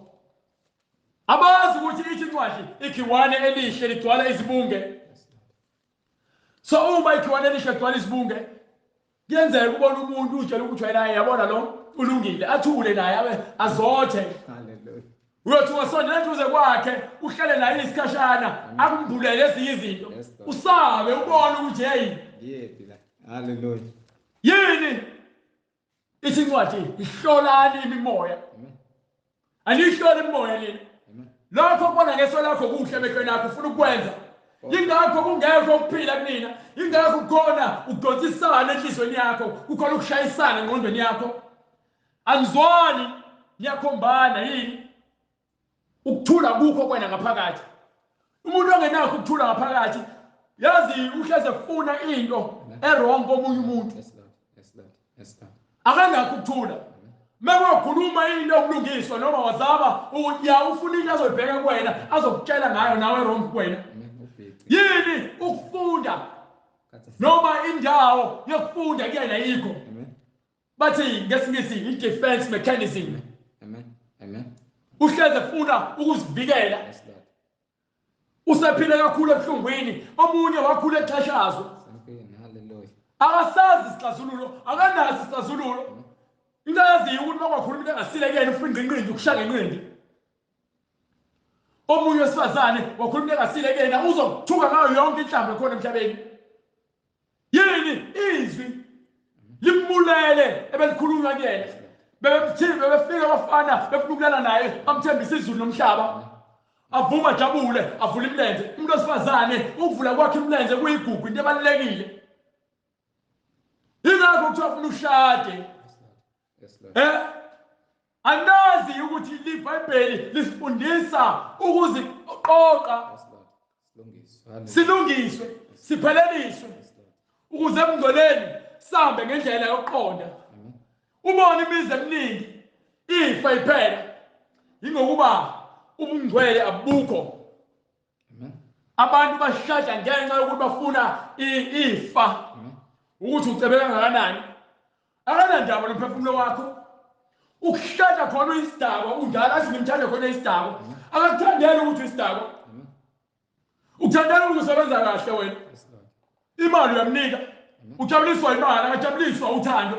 Abazi ukuthi ithi incwadi ikhiwane elihle ligcwala izibunge. So uma ikhiwane elihle ligcwala izibunge, kuyenzeka ubona umuntu utshela ukuthi wena yabona lo ulungile, athule naye azothe. Hallelujah. Uyothi wasondela eduze kwakhe uhlale naye isikhashana akumbulele ezinye izinto. Usabe ubone ukuthi hey Yephi. Hallelujah. yini ithi incwadi ihlolani imimoya. Amen. Anihlole imimoya lena. Amen. Lokho kubona ngeso lakho kuhle emehlweni akho ufuna ukwenza. Ingakho kungekho ukuphila kunina. Ingakho kukhona ukudonsisana enhlizweni yakho, kukhona ukushayisana engqondweni yakho. Anizwani niyakhombana yini? Ukuthula kukho kwena ngaphakathi. Umuntu ongenakho ukuthula ngaphakathi yazi uhleze ufuna into errong komunye umuntu. Yes Lord. Yes Lord. Yes Lord. Akanakho ukuthula. Mekukhuluma into okulungiswa noma wazaba uya ufuna into azoyibheka kuwena azokutshela ngayo nawe wrong kuwena. Yini ukufunda noma indawo yokufunda kuyena yikho. Amen. Bathi ngesingisi i-defense mechanism. Amen. Amen. Uhleze ufuna ukuzivikela. Yes Lord. Usephile kakhulu ebuhlungwini, omunye wakhula exhashazwe. Hallelujah. Akasazi isixazululo, akanazi isixazululo. Into yaziyo ukuthi makwakhuluma into engasilekeni ufuna ingqinqindi ukushaya ngenqindi. Omunye wesifazane wakhuluma into engasilekeni uzokuthuka ngayo yonke inhlamvu ekhona emhlabeni. Yini izwi limbulele ebelikhulunywa kuyena. Bebemthimba befika abafana befuna ukulala naye amthembisa izulu nomhlaba. Avuma jabule avula imilenze. Umuntu wesifazane ukuvula kwakhe imilenze kuyigugu into ebalekile. Ingakho kuthiwa ufuna ushade. Yes Lord. Anazi ukuthi iBhayibheli lisifundisa ukuziqoqa. Yes Lord. Silungiswe, sipheleliswe. Ukuze emngcweleni sambe ngendlela yokuqonda. Ubone imizi eminingi ifa iphela. Ingokuba ubungcwele abukho. Amen. abantu bashada ngenxa yokuthi bafuna ifa ukuthi ucebeka kangakanani akanandaba nomphefumulo wakho ukushada khona isidakwa undala athi ngimthanda khona isidakwa akakuthandela ukuthi isidakwa ukuthandela ukuthi usebenza kahle wena imali uyamnika ujabuliswa imali akajabuliswa uthando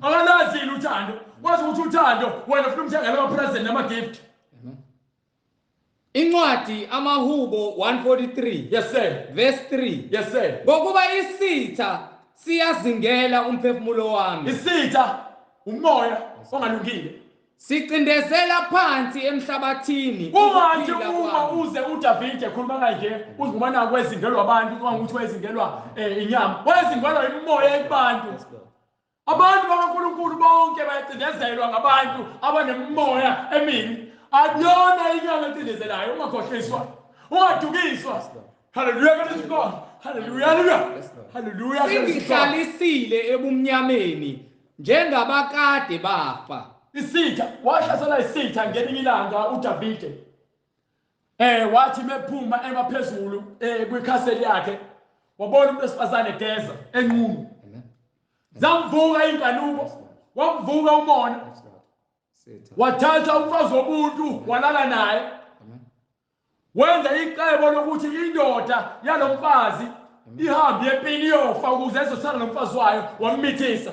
akalazile uthando wazi ukuthi uthando wena ufuna umthengela ama-present nama-gift. Incwadi amaHubo 143 Yes sir. verse 3. Yes sir. Ngokuba isitha siyazingela umphefumulo wami. Isitha umoya ongalungile Sicindezela phansi emhlabathini. ungathi uma uze uDavide ekhuluma kanje uzingubana kwezingelwa abantu kuba ukuthi wezingelwa inyama wezingelwa imoya yabantu. Abantu bakaNkulunkulu bonke bayacindezelwa ngabantu abanemoya emibi. Akuyona inyama ecindezelayo ungakhohliswa ungadukiswa. Hallelujah to God. Hallelujah. Hallelujah. Singihlalisile ebumnyameni njengabakade bafa. Isitha wahlasela isitha ngelinye ilanga uDavide wathi mephuma emaphezulu kwikhaseli yakhe wabona umuntu wesifazane egeza enqunu zamvuka inganuko wamvuka umona wathatha umfazi womuntu walala naye wenza icebo lokuthi indoda yalomfazi ihambe empini yofa ukuze ezosala nomfazi wayo wammithisa.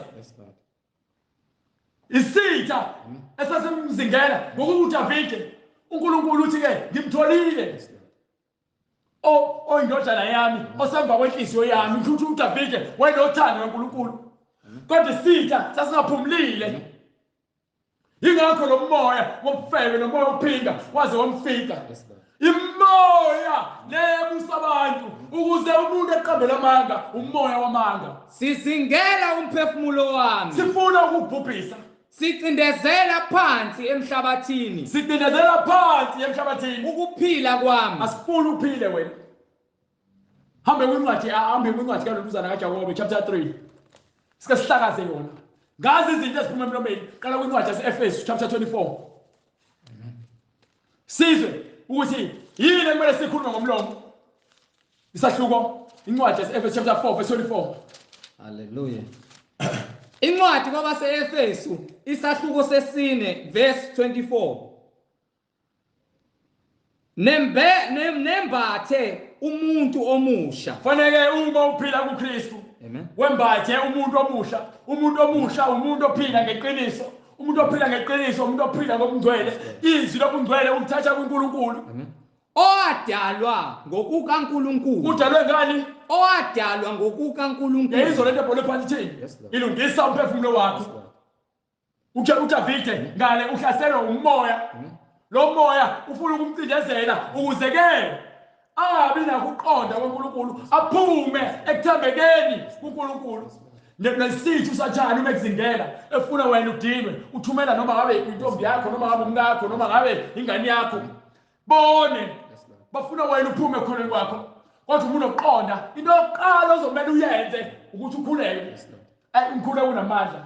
Isitha esasemzingela ngokuthi uDavide uNkulunkulu uthi ke ngimtholile indodana yami osemva kwenhliziyo yami ukuthi uDavide wayenothando kaNkulunkulu kodwa isitha sasingaphumulile ingakho lo moya wobufebe nomoya wophinga waze wamfika imoya lebusa abantu ukuze umuntu eqambela amanga umoya wamanga. Sizingela umphefumulo wami sifuna ukubhubhisa sicindezela phansi emhlabathini. Sicindezela phansi emhlabathini Ukuphila kwami asifuni uphile wena. Hambe kwincwadi kaNomzana kaJakobe chapter 3 sike sihlakaze yona ngazi izinto eziphuma emlomeni. Qala kwincwadi yase-Efesu chapter 24 sizwe ukuthi yini ekumele sikhulume ngomlomo. Isahluko incwadi yase-Efesu chapter 4 verse 24. Hallelujah. Incwadi kwabase-Efesu isahluko sesine verse 24. Nembathe umuntu omusha. Fanele uma uphila kuKristu wembathe umuntu omusha. Umuntu omusha umuntu ophila ngeqiniso. Umuntu ophila ngeqiniso umuntu ophila ngobungcwele. Izwi lobungcwele ukuthatha kuNkulunkulu. Owadalwa ngokukaNkulunkulu. Udalwe ngani? Owadalwa ngokukaNkulunkulu. Yayizolo lento ebhole phansi thini? Ilungisa umphefumulo wakho. uDavide ngale uhlaselwa umoya. Lo moya ufuna ukumcindezela ukuze ke angabi nakuqonda kwaNkulunkulu aphume ekuthambekeni kuNkulunkulu. Nesithu usathana uma ekuzingela efuna wena udinwe uthumela noma ngabe intombi yakho noma ngabe umkakho noma ngabe ingane yakho bone bafuna wena uphume khona kwakho kodwa umuntu oqonda into yokuqala ozomela uyenze ukuthi ukhuleke. Umkhuleko unamandla.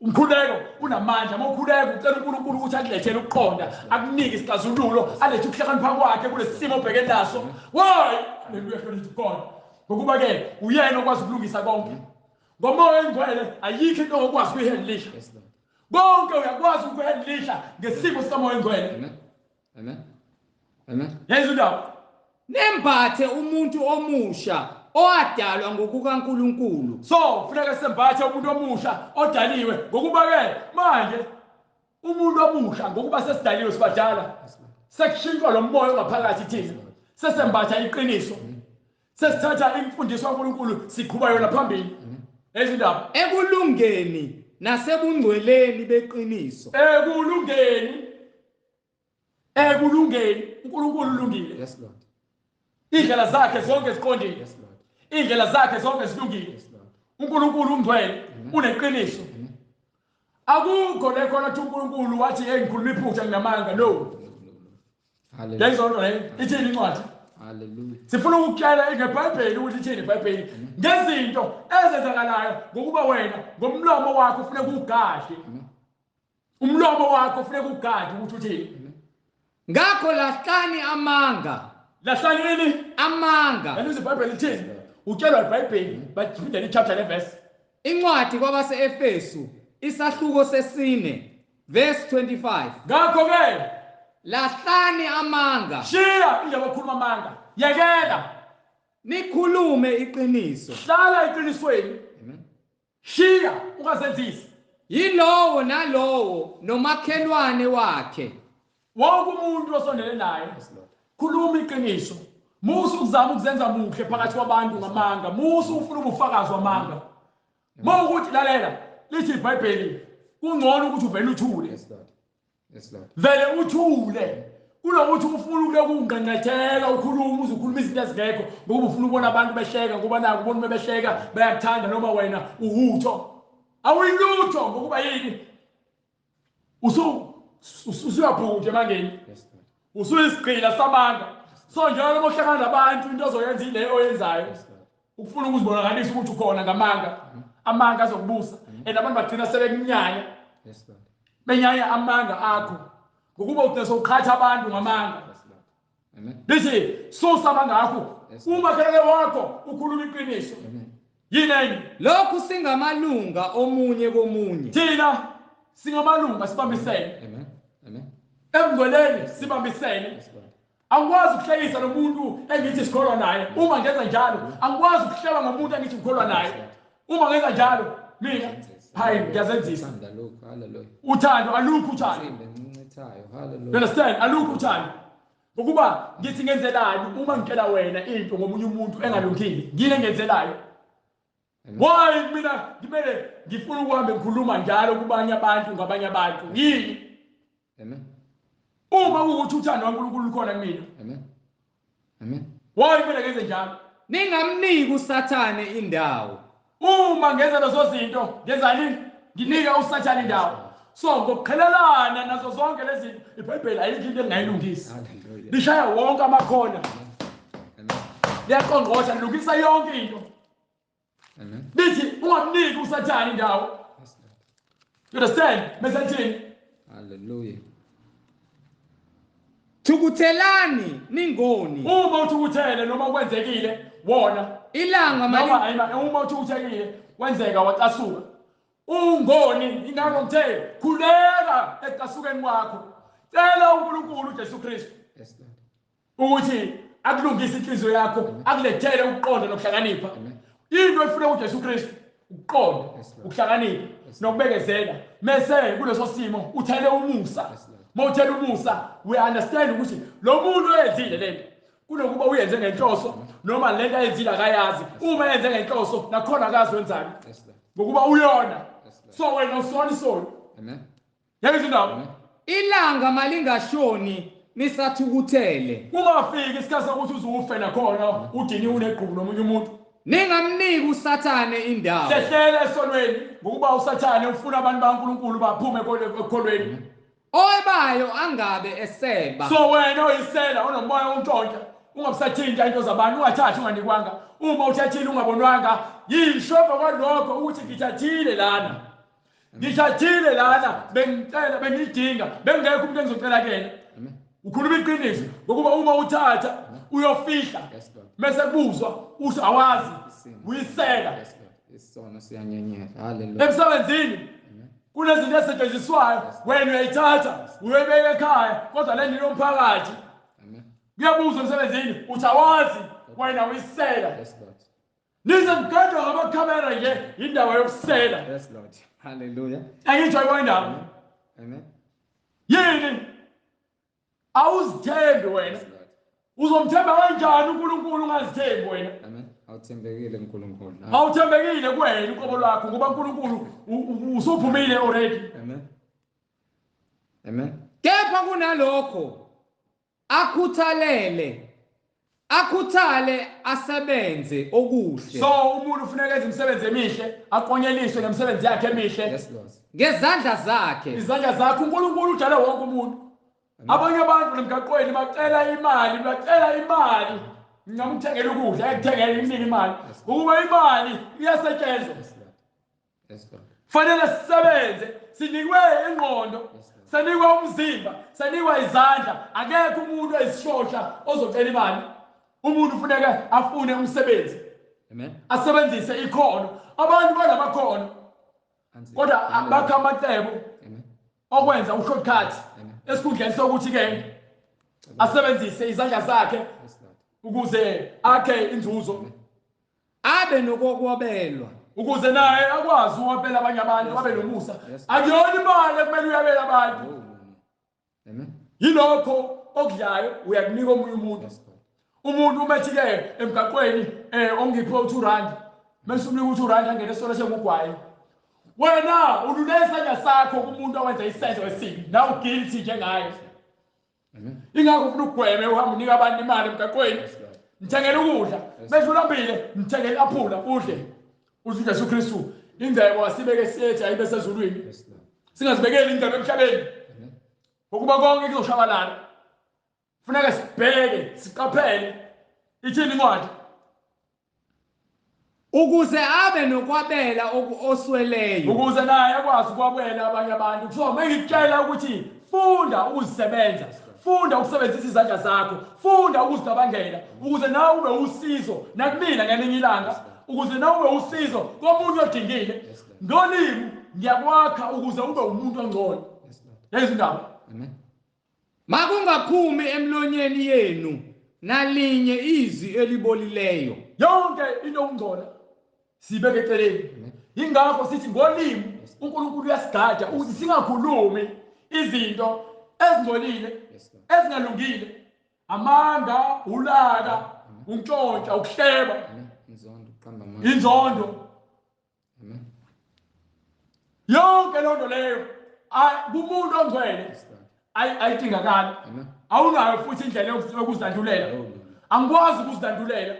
Umkhuleko unamandla. Mawukhuleka ucela uNkulunkulu ukuthi akulethele ukuqonda akunike isixazululo alethe ukuhlakanipha kwakhe kulesi simo obhekene naso. Why? Hallelujah to God. Ngokuba ke uyena okwazi ukulungisa konke. Ngomoya oyingcwele ayikho into okwazi ukuyihandlisha. Konke uyakwazi ukuyihandlisha ngesimo sikamoya oyingcwele. Amen. Yezwa indaba. Nembathe umuntu omusha owadalwa ngokukaNkulunkulu. So kufuneka sembathe umuntu omusha odaliwe ngokuba ke manje umuntu omusha ngokuba sesidaliwe sibadala sekushintshwa lo moya ongaphakathi thina sesembatha iqiniso sesithatha imfundiso kaNkulunkulu siqhubha yona phambili. Yezwa indaba. Ekulungeni nasebungcweleni beqiniso. Ekulungeni uNkulunkulu ulungile. Yes Lord. Indlela zakhe zonke ziqondile. Yes Lord. Indlela zakhe zonke zilungile. Yes Lord. uNkulunkulu ungcwele uneqiniso. Akukho lekhona ukuthi uNkulunkulu wathi ngikhuluma iphutha nginamanga. No. Hallelujah. Yayizonto leyo ithini incwadi? Hallelujah. Sifuna ukutshela ngeBhayibheli ukuthi ithini iBhayibheli ngezinto ezenzakalayo ngokuba wena ngomlomo wakho ufune ukugadle. Umlomo wakho ufune ukugada ukuthi uthini. Ngakho lahlani amanga lahlani amanga. yalize iBhayibheli lithini utshelwa iBhayibheli baphinde chapter leverse Incwadi kwabase-Efesu isahluko sesine verse 25. ngakho ke Lahlani amanga, shiya indaba okhuluma amanga yekela nikhulume iqiniso. hlala eqinisweni shiya ungazenzisi Yilowo nalowo nomakhelwane wakhe. wonke umuntu osondele naye khuluma iqiniso musu ukuzama ukuzenza muhle phakathi kwabantu ngamanga musu ufuna ubufakazi wamanga mawukuthi lalela lithi iBhayibheli kungcono ukuthi uvele uthule Yes Lord. vele uthule kunokuthi ufuna ukuya kungqengqetheka ukhuluma uzukhuluma izinto ezingekho ngoba ufuna ubona abantu behleka ngoba naku ubona behleka bayakuthanda noma wena uhutho awuyilutho ngokuba yini usuyabhuja emangeni usuyisigqila samanga so njalo mohlakana nabantu into ozoyenza ile oyenzayo ukufuna ukuzibonakalisa ukuthi ukhona ngamanga amanga azokubusa and abantu bagcina sebekunyanya benyanya amanga akho ngokuba ugcina sowuqhatha abantu ngamanga lithi susa amanga akho umakhelwane wakho ukhuluma iqiniso yini Lokhu singamalunga omunye komunye. thina singamalunga sibambisene emngcweleni sibambisene angikwazi ukuhlekisa nomuntu engithi sikholwa naye uma ngenza njalo angikwazi ukuhleba ngomuntu engithi ngikholwa naye uma ngenza njalo mina hayi ngiyazenzisa uthando alukho uthando you understand alukho uthando ngokuba ngithi ngenzelani uma ngitshela wena into ngomunye umuntu engalungile ngine ngenzelayo why mina ngimele ngifuna ukuhamba ngikhuluma njalo kubanye abantu ngabanye abantu yini uma ukuthi uthando kaNkulunkulu ukhona kumina why kumele ngenze njalo Ningamniki uSathane indawo. uma ngenza lezo zinto ngenzani nginika uSathane indawo so ngokuqhelelana nazo zonke lezi zinto iBhayibheli ayikho into engayilungisa lishaya wonke amakhona liyaqongqotha lilungisa yonke into lithi ungamniki uSathane indawo you understand mesethini Hallelujah. Thukuthelani ningoni. uma uthukuthele noma kwenzekile wona Ilanga noma uma uthukuthekile wenzeka wacasuka ungoni ingakho ngithe khuleka ecasukeni kwakho cela uNkulunkulu uJesu Kristu ukuthi akulungise inhliziyo yakho akulethele ukuqonda nokuhlakanipha into efuna uJesu Kristu ukuqonda ukuhlakanipha nokubekezela mase kuleso simo uthele umusa mawuthela umusa we understand ukuthi lo muntu oyenzile lento kunokuba uyenze ngenhloso noma lento ayenzile akayazi uma yenze ngenhloso nakhona akazi wenzani ngokuba uyona so wena usona isoni yezwe indaba ilanga malingashoni nisathukuthele. kungafiki isikhathi sokuthi uzufe nakhona udiniwe uneqhubu nomunye umuntu Ningamniki uSathane indawo. hlehlele esonweni ngokuba uSathane ufuna abantu bakaNkulunkulu baphume ekholweni Owebayo angabe eseba. so wena oyisela onomoya wontshontsha ungabusathinta into zabantu ungathathi unganikwanga uma uthathile ungabonwanga yishoba kwalokho ukuthi ngithathile lana bengicela bengidinga bengekho umuntu engizocela kuyena ukhuluma iqiniso ngokuba uma uthatha uyofihla mase kubuzwa uthi awazi uyisela Isona siyanyenyela. Hallelujah. emsebenzini kunezinto ezisetshenziswayo wena uyayithatha uyebeka ekhaya kodwa le ndilo mphakathi kuyabuzwa emsebenzini uthi awazi wena uyisela nize mgedwa ngamakhamera nje indawo yokusela Yes Lord. Hallelujah. angitsho ikwendaba Amen. yini awuzithembi wena uzomthemba kanjani uNkulunkulu ungazithembi wena Amen. Awuthembekile uNkulunkulu. awuthembekile kuwena uqobo lwakho ngoba uNkulunkulu usuphumile already Amen. Amen. Kepha kunalokho akhuthale asebenze okuhle. so umuntu ufuneka enze imisebenzi emihle aqonyeliswe ngemisebenzi yakhe emihle Yes Lord. Ngezandla zakhe. izandla zakhe uNkulunkulu udale wonke umuntu abanye abantu nemgaqweni bacela imali ngingamthengela ukudla ekuthengela imini imali ukuba imali iyasetshenzwa Yes Lord. fanele sisebenze sinikwe ingqondo sanikwa umzimba, sanikwa izandla, akekho umuntu oyisishosha ozocela imali. Umuntu ufuneka afune umsebenzi. Amen. Asebenzise ikhono. Abantu banamakhono. Kodwa bakha amacebo okwenza ushortcut esikhundleni sokuthi ke asebenzise izandla zakhe ukuze akhe inzuzo. Abe nokokwabelwa. Ukuze naye akwazi ukwabela abanye abantu, abe nomusa. Akuyona imali ekumele uyabela abantu. Amen. Yilokho okudlayo uyakunika omunye umuntu. Umuntu umethi ke emgaqweni ongiphe u2 bese umnika u2 angene esona sengugwayi. Wena ulule isandla sakho kumuntu owenza isenzo esibi, nawe guilty njengaye. Amen. Ingakho ufuna ukugweme uhamba unika abantu imali emgaqweni. Ngithengele ukudla, bese ulambile, ngithengele aphula udle. Uthi Jesu Kristu, indebe wasibeke siyethi ayibe sezulwini. Singazibekeli indebe emhlabeni. Ngokuba konke kuzoshabalala. Kufuneka sibheke, siqaphele. Ithini incwadi? Ukuze abe nokwabela osweleyo. Ukuze naye akwazi ukwabela abanye abantu. So mengikutshela ukuthi funda ukuzisebenza. Funda ukusebenzisa izandla zakho. Funda ukuzicabangela ukuze nawe ube usizo nakumina ngelinye ilanga. Ukuze nawe ube usizo komuntu odingile. Ngolimi ngiyakwakha ukuze ube umuntu ongcono. Lezi ndaba. Amen. Makungaphumi emlonyeni yenu nalinye izwi elibolileyo. Yonke into ongcola sibeke eceleni. Ingakho sithi ngolimi uNkulunkulu uyasigada ukuthi singakhulumi izinto ezingcolile, ezingalungile, amanga, ulaka, untshontsha, ukuhleba, inzondo. Yonke lonto leyo kumuntu ongcwele ayidingakala. Awunayo futhi indlela yokuzidlandulela. Angikwazi ukuzidlandulela.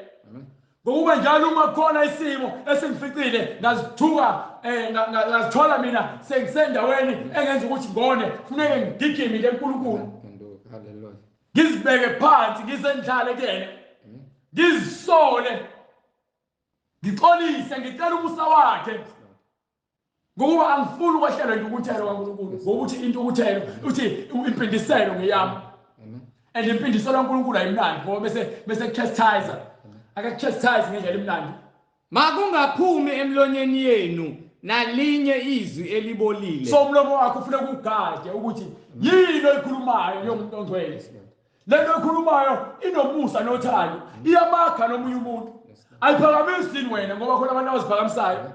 Ngokuba njalo uma khona isimo esingificile ngazithuka ngazithola mina sengisendaweni engenza ukuthi ngone, kufuneka ngigijimile eNkulunkulu. Hallelujah. Ngizibeke phansi, ngizendlale kuyena. Ngizisole. Ngixolise, ngicela umusa wakhe. Ngokuba angifuni ukwehlelwa intukuthelo kaNkulunkulu. Ngokuthi intukuthelo uthi impindiselo ngeyami. And impindiselo kaNkulunkulu ayimnandi ngoba bese chastise. Akachastise ngendlela emnandi. Makungaphumi emlonyeni yenu nalinye izwi elibolile. So umlomo wakho ufuneka ugade ukuthi yini oyikhulumayo yomuntu ongcwele. Lento oyikhulumayo inomusa nothando. Iyamakha nomunye umuntu. Ayiphakamisi yini wena ngoba khona abantu abaziphakamisayo.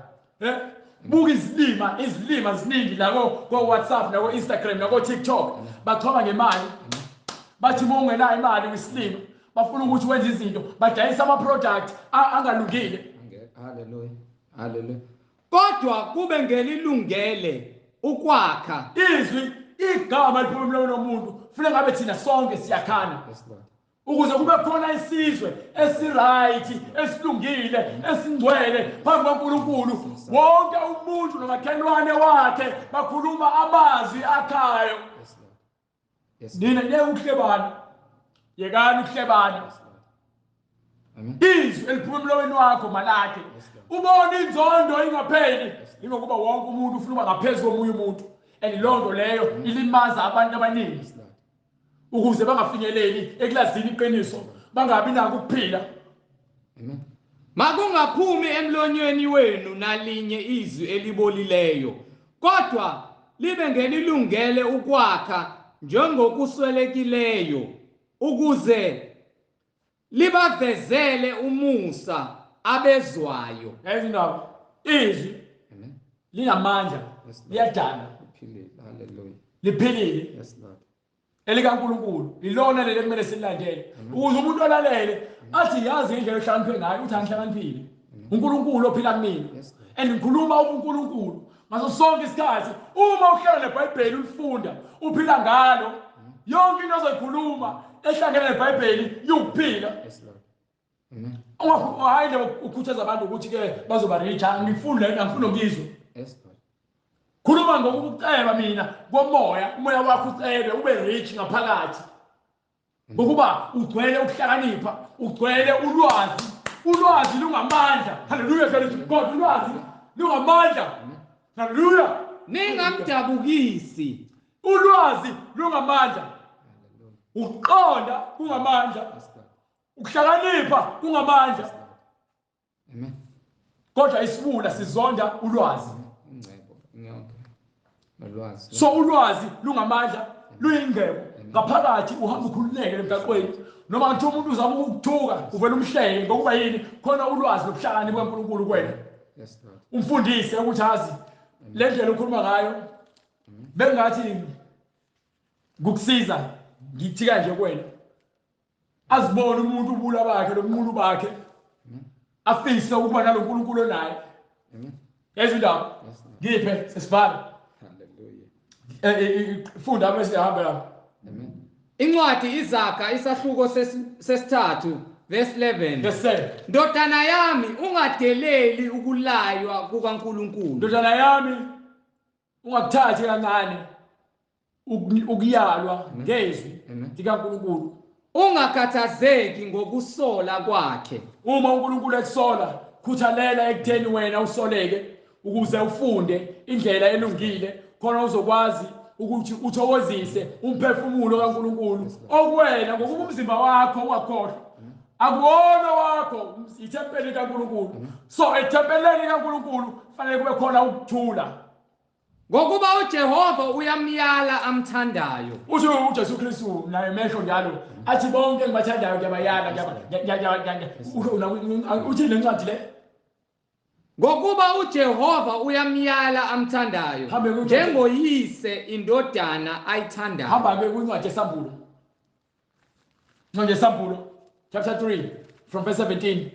Buka izilima ziningi la ko WhatsApp na ko Instagram na ko TikTok. Bathoma ngemali. Bathi mongenayo imali kwisilima. Bafuna ukuthi wenze izinto, badayisa ama product angalungile. Hallelujah. Hallelujah. Kodwa kube ngelilungele ukwakha izwi igama liphuma emlonyeni womuntu. Kufanele ngabe thina sonke siyakhana. Ukuze kube khona isizwe esiright, esilungile, esingcwele phambi kaNkulunkulu. Wonke umuntu nomakhelwane wakhe bakhuluma amazwi akhayo. Nina ngeke ukuhlebana. Yekani ukuhlebana. Izwi eliphuma emlonyeni wakho malakhe. Ubona inzondo ingapheli. Ingokuba wonke umuntu ufuna ukuba ngaphezulu komunye umuntu. And lonto leyo ilimaza abantu abaningi. Ukuze bangafinyeleli ekulazini iqiniso, bangabi nako ukuphila. Amen. Makungaphumi emlonyeni wenu nalinye izwi elibolileyo, kodwa libe ngelilungele ukwakha njengokuswelekileyo, ukuze libavezele umusa abezwayo. Yayizindaba izwi linamandla, liyadana, liphilile. Yes, Lord. elikaNkulunkulu ilona leli kumele silandele ukuze umuntu olalele athi yazi indlela ehlakaniphile ngayo uthi angihlakaniphile uNkulunkulu ophila kumina and ngikhuluma uNkulunkulu ngaso sonke isikhathi. Uma uhlala neBhayibheli ulifunda uphila ngalo, yonke into ozoyikhuluma ehlangene neBhayibheli yukuphila. Hayi nje ukukhuthaza abantu ukuthi ke bazoba rich, ngifunda lena ngifuna ngizwe. Khuluma ngokuceba mina komoya, umoya wakho ucebe ube rich ngaphakathi. Ngokuba ugcwele ukuhlakanipha, ugcwele ulwazi. Ulwazi lungamandla. Hallelujah, glory to God. Ulwazi lungamandla. Hallelujah. Ningamdabukisi ulwazi lungamandla, ukuqonda kungamandla, ukuhlakanipha kungamandla. Amen. Kodwa isibula sizonda ulwazi. Ingcebo ngiyonke nolwazi. So ulwazi lungamandla, luyingcebo. Ngaphakathi uhamba ukhululeke emgaqweni. Noma nje umuntu uzama ukuthuka, uvela umhlenge ngokuba yini khona ulwazi lobuhlakani bikaNkulunkulu kuwena. Yes Lord. Umfundise ukuthi azi le ndlela ukhuluma ngayo bengathi ukusiza ngithi kanje kuwena. Azibone umuntu ubula bakhe lobumuntu bakhe. Afise ukuba naloNkulunkulu onaye. Amen. Ezindaba. Ngiphe sesibhala. Hallelujah. Funda bese hamba lapha. Amen. Incwadi Izaga isahluko sesithathu verse 11. Verse Ndodana yami ungadeleli ukulaywa kukaNkulunkulu. Ndodana yami ungakuthathi kancane ukuyalwa ngezwi likaNkulunkulu. Ungakhathazeki ngokusola kwakhe. Uma uNkulunkulu ekusola, khuthalela ekutheni wena usoleke ukuze ufunde indlela elungile khona uzokwazi ukuthi uthokozise umphefumulo kaNkulunkulu okuwena ngokuba umzimba wakho ungakhohlwa. Akuwona wakho, ithempeli kaNkulunkulu. So ethempeleni kaNkulunkulu fanele kube khona ukuthula. Ngokuba uJehova uyamyala amthandayo. Uthi uJesu Kristu naye mesho njalo athi bonke engibathandayo ngiyabayala uthi le ncwadi le. Ngokuba uJehova uyamyala amthandayo njengoyise indodana ayithandayo. Hamba ke kwincwadi yesambulo. Incwadi yesambulo chapter 3 from verse 17.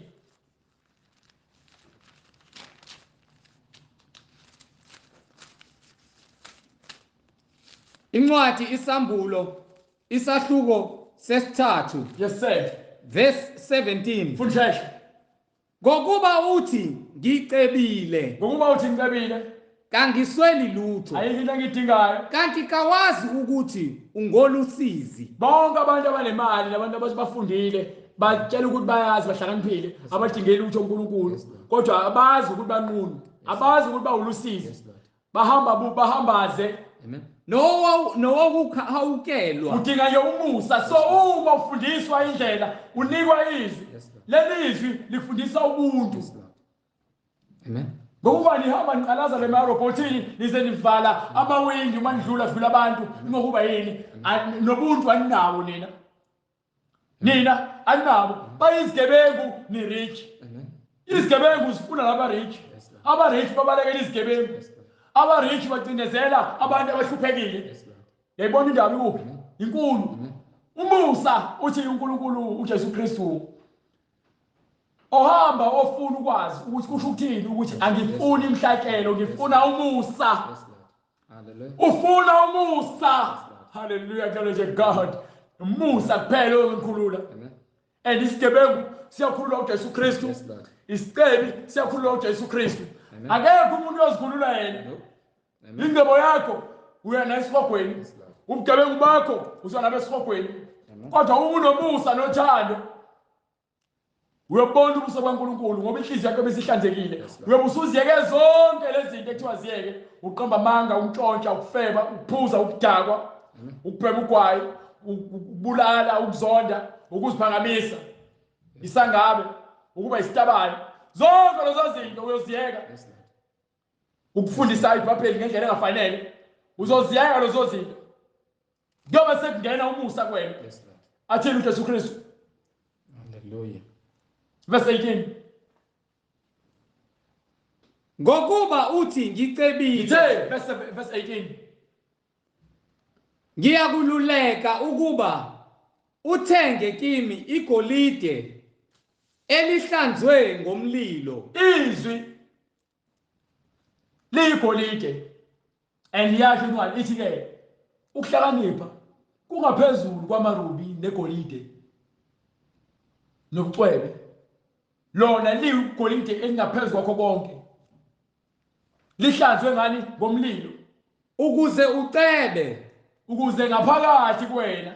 Incwadi isambulo isahluko sesithathu. Yes sir. Verse 17. Fundisha. Ngokuba uthi ngicebile. Ngokuba uthi ngicebile. Kangisweli lutho. Ayikho into engidingayo. Kanti kawazi ukuthi ungolusizi. Bonke abantu abanemali nabantu abasibafundile batshela ukuthi bayazi bahlakaniphile abadingeli lutho uNkulunkulu kodwa abazi ukuthi banqunu, abazi ukuthi bawulusizi. Bahambaze. Amen. Nowokuhawukelwa udinga nje umusa. So uma ufundiswa indlela unikwa izwi, leli izwi lifundisa ubuntu. Amen. Ngokuba nihamba niqalaza lemarobotini nize nivala amawindi uma nidlula dlula abantu ngokuba yini nobuntu aninawo nina. Nina aninawo bayizigebengu ni rich. Izigebengu zifuna laba rich. Aba rich babalekela izigebengu. Aba rich bacindezela abantu abahluphekile. Yayibona indaba ikuphi? Inkulu. Umusa uthi uNkulunkulu uJesu Kristu ohamba ofuna ukwazi ukuthi kusho ukuthini ukuthi angifuni imhlakelo ngifuna umusa. Hallelujah. Ufuna umusa. Hallelujah, glory to God. Umusa kuphela ongikhulula. And isigebengu siyakhulula uJesu Kristu. Isicebi siyakhulula uJesu Kristu. Akekho umuntu ozikhulula yena. Ingcebo yakho uyana esihogweni. Ubugebengu bakho uzona besihogweni. Kodwa unomusa nothando uyabona ubuso kaNkulunkulu ngoba inhliziyo yakho besihlanzekile. Uyabusuziyeke zonke lezi zinto ekuthiwa ziyeke, uqamba amanga, untshontsha, ukufeba, ukuphuza, ukudakwa, ukubhema ugwayi, ukubulala, ukuzonda, ukuziphangamisa, isangabe, ukuba isitabane. Zonke lezo zinto uyoziyeka. Ukufundisa iBhayibheli ngendlela engafanele uzoziyeka lezo zinto. Ngoba sekungena umusa kuwena. Athini uJesu Kristu? Hallelujah. Verse 18. Ngokuba uthi ngicebile. Verse 18. Ngiyakululeka ukuba uthenge kimi igolide elihlanzwe ngomlilo. Izwi ligolide. Eliyasho incwadi ithi ke ukuhlakanipha kungaphezulu kwamarubi negolide nobucwebe. Lona ligolide elingaphezulu kwakho konke. Lihlanzwe ngani? Ngomlilo. Ukuze ucebe, ukuze ngaphakathi kuwena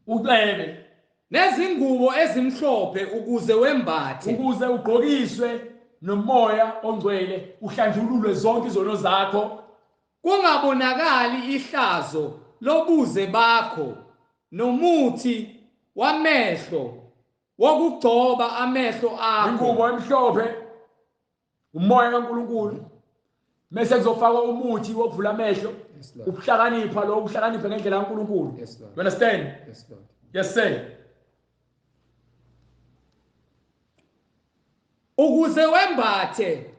ucebe. Nezingubo ezimhlophe ukuze wembathe. Ukuze ugqokiswe nomoya ongcwele, uhlanjululwe zonke izono zakho kungabonakali ihlazo lobuze bakho nomuthi wamehlo wokugcoba amehlo akho. Ingubo emhlophe umoya kaNkulunkulu mase kuzofakwa umuthi wokuvula amehlo ukuhlakanipha lo ukuhlakanipha ngendlela kaNkulunkulu. You understand? Yes, Lord. Yes sir. Ukuze wembathe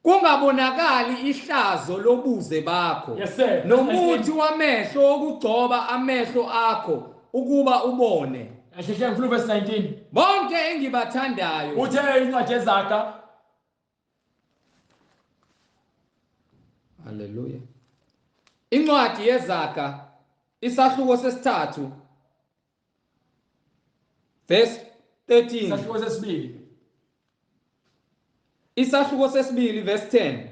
kungabonakali ihlazo lobuze bakho. Yes sir. Nomuthi wamehlo wokugcoba amehlo akho ukuba ubone. Asheshe ngifuna verse 19. Bonke engibathandayo Uthe incwadi yezaga. Hallelujah. Incwadi yezaga isahluko sesithathu verse 13. Isahluko sesibili. Isahluko sesibili verse 10.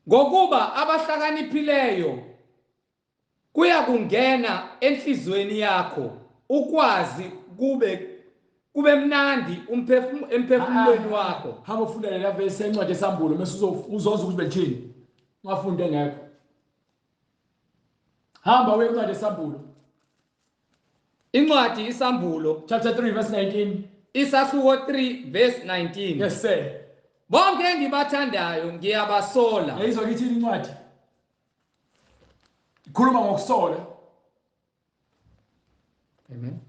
Ngokuba abahlakaniphileyo kuya kungena enhlizweni yakho ukwazi kube mnandi emphefumulweni wakho. Hamba ufundele la verse encwadi esambulo mase uzozwa ukuthi belithini. Ungafunde ngekho. Hamba uye encwadi esambulo. Incwadi isambulo Chapter 3 verse 19. Isahluko 3 verse 19. Yes sir. Bonke engibathandayo ngiyabasola. Yayizwa ngithini incwadi? Ikhuluma ngokusola. Amen.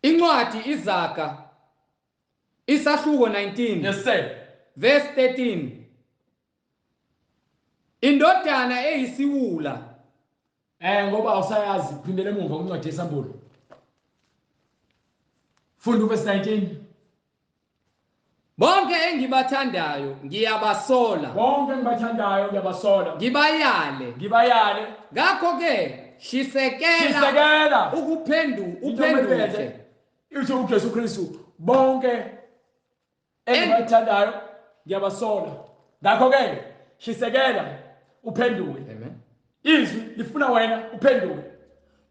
Incwadi izaga isahluko 19. Yes sir. Verse 13. Indodana eyisiwula Ngoba awusayazi phindele emuva kwincwadi yesambulo. Funda verse 19. bonke engibathandayo ngiyabasola. Bonke engibathandayo ngiyabasola. Ngibayale. Ngakho ke shisekela uphenduke. Ithi uJesu Kristu bonke engibathandayo ngiyabasola. Ngakho ke shisekela uphenduke. Amen. Izwi lifuna wena uphenduke.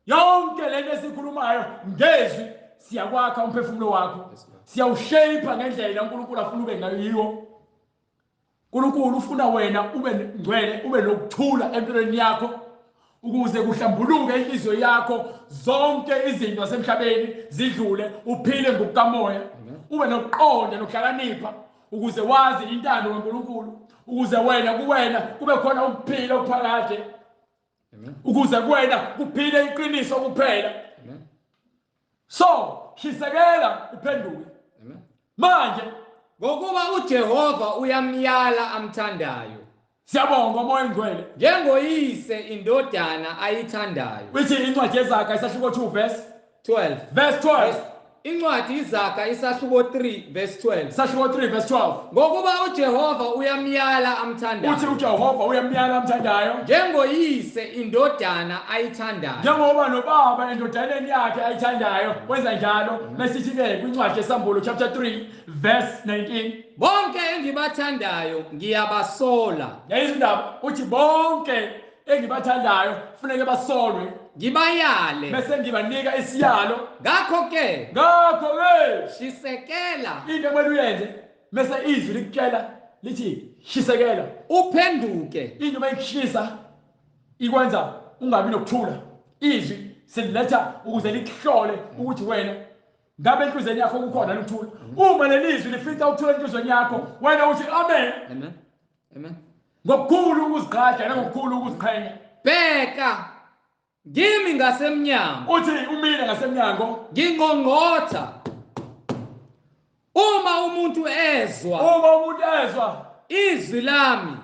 Yonke lento esikhulumayo ngezwi siyakwakha umphefumulo wakho. Siyawushape ngendlela uNkulunkulu afuna ube ngayo yiwo. uNkulunkulu ufuna wena ube ngcwele, ube lokuthula empilweni yakho ukuze kuhlambuluke inhliziyo yakho, zonke izinto zasemhlabeni zidlule, uphile ngokukamoya, ube nokuqonda nokuhlakanipha ukuze wazi intando kaNkulunkulu, ukuze wena kuwena kube khona ukuphila okuphakade. Ukuze kuwena kuphile iqiniso kuphela. So, shisekela uphenduke. Manje Ngokuba uJehova uyamyala amthandayo. Siyabonga umoya engcwele. Njengoyise indodana ayithandayo. Uthi incwadi yezaga isahluko 2 verse 12. Verse 12. Incwadi izaga isahluko 3 verse 12. Isahluko 3 verse 12. Ngokuba uJehova uyamyala amthandayo. Uthi uJehova uyamyala amthandayo. Njengoyise indodana ayithandayo. Njengoba nobaba endodaneni yakhe ayithandayo wenza njalo. Mesithi ke kwincwadi yesambulo chapter 3 verse 19. Bonke engibathandayo ngiyabasola. Yayizindaba uthi bonke engibathandayo kufanele basolwe. Ngibayale. Bese ngibanika isiyalo. Ngakho ke shisekela into ekumele uyenze bese izwi likutshela lithi shisekela uphenduke. Into mayikushisa ikwenza ungabi nokuthula. Izwi seliletha ukuze likuhlole ukuthi wena ngabe enhlizweni yakho kukhona ukuthula. Uma lelizwi lifika ukuthula enhlizweni yakho, wena uthi amen. Amen. Amen. Ngokukhulu ukuzigqaja nangokukhulu ukuziqhenya. Bheka ngimi ngasemnyango. Uthi umile ngasemnyango. Ngingqongqotha. Uma umuntu ezwa izwi lami,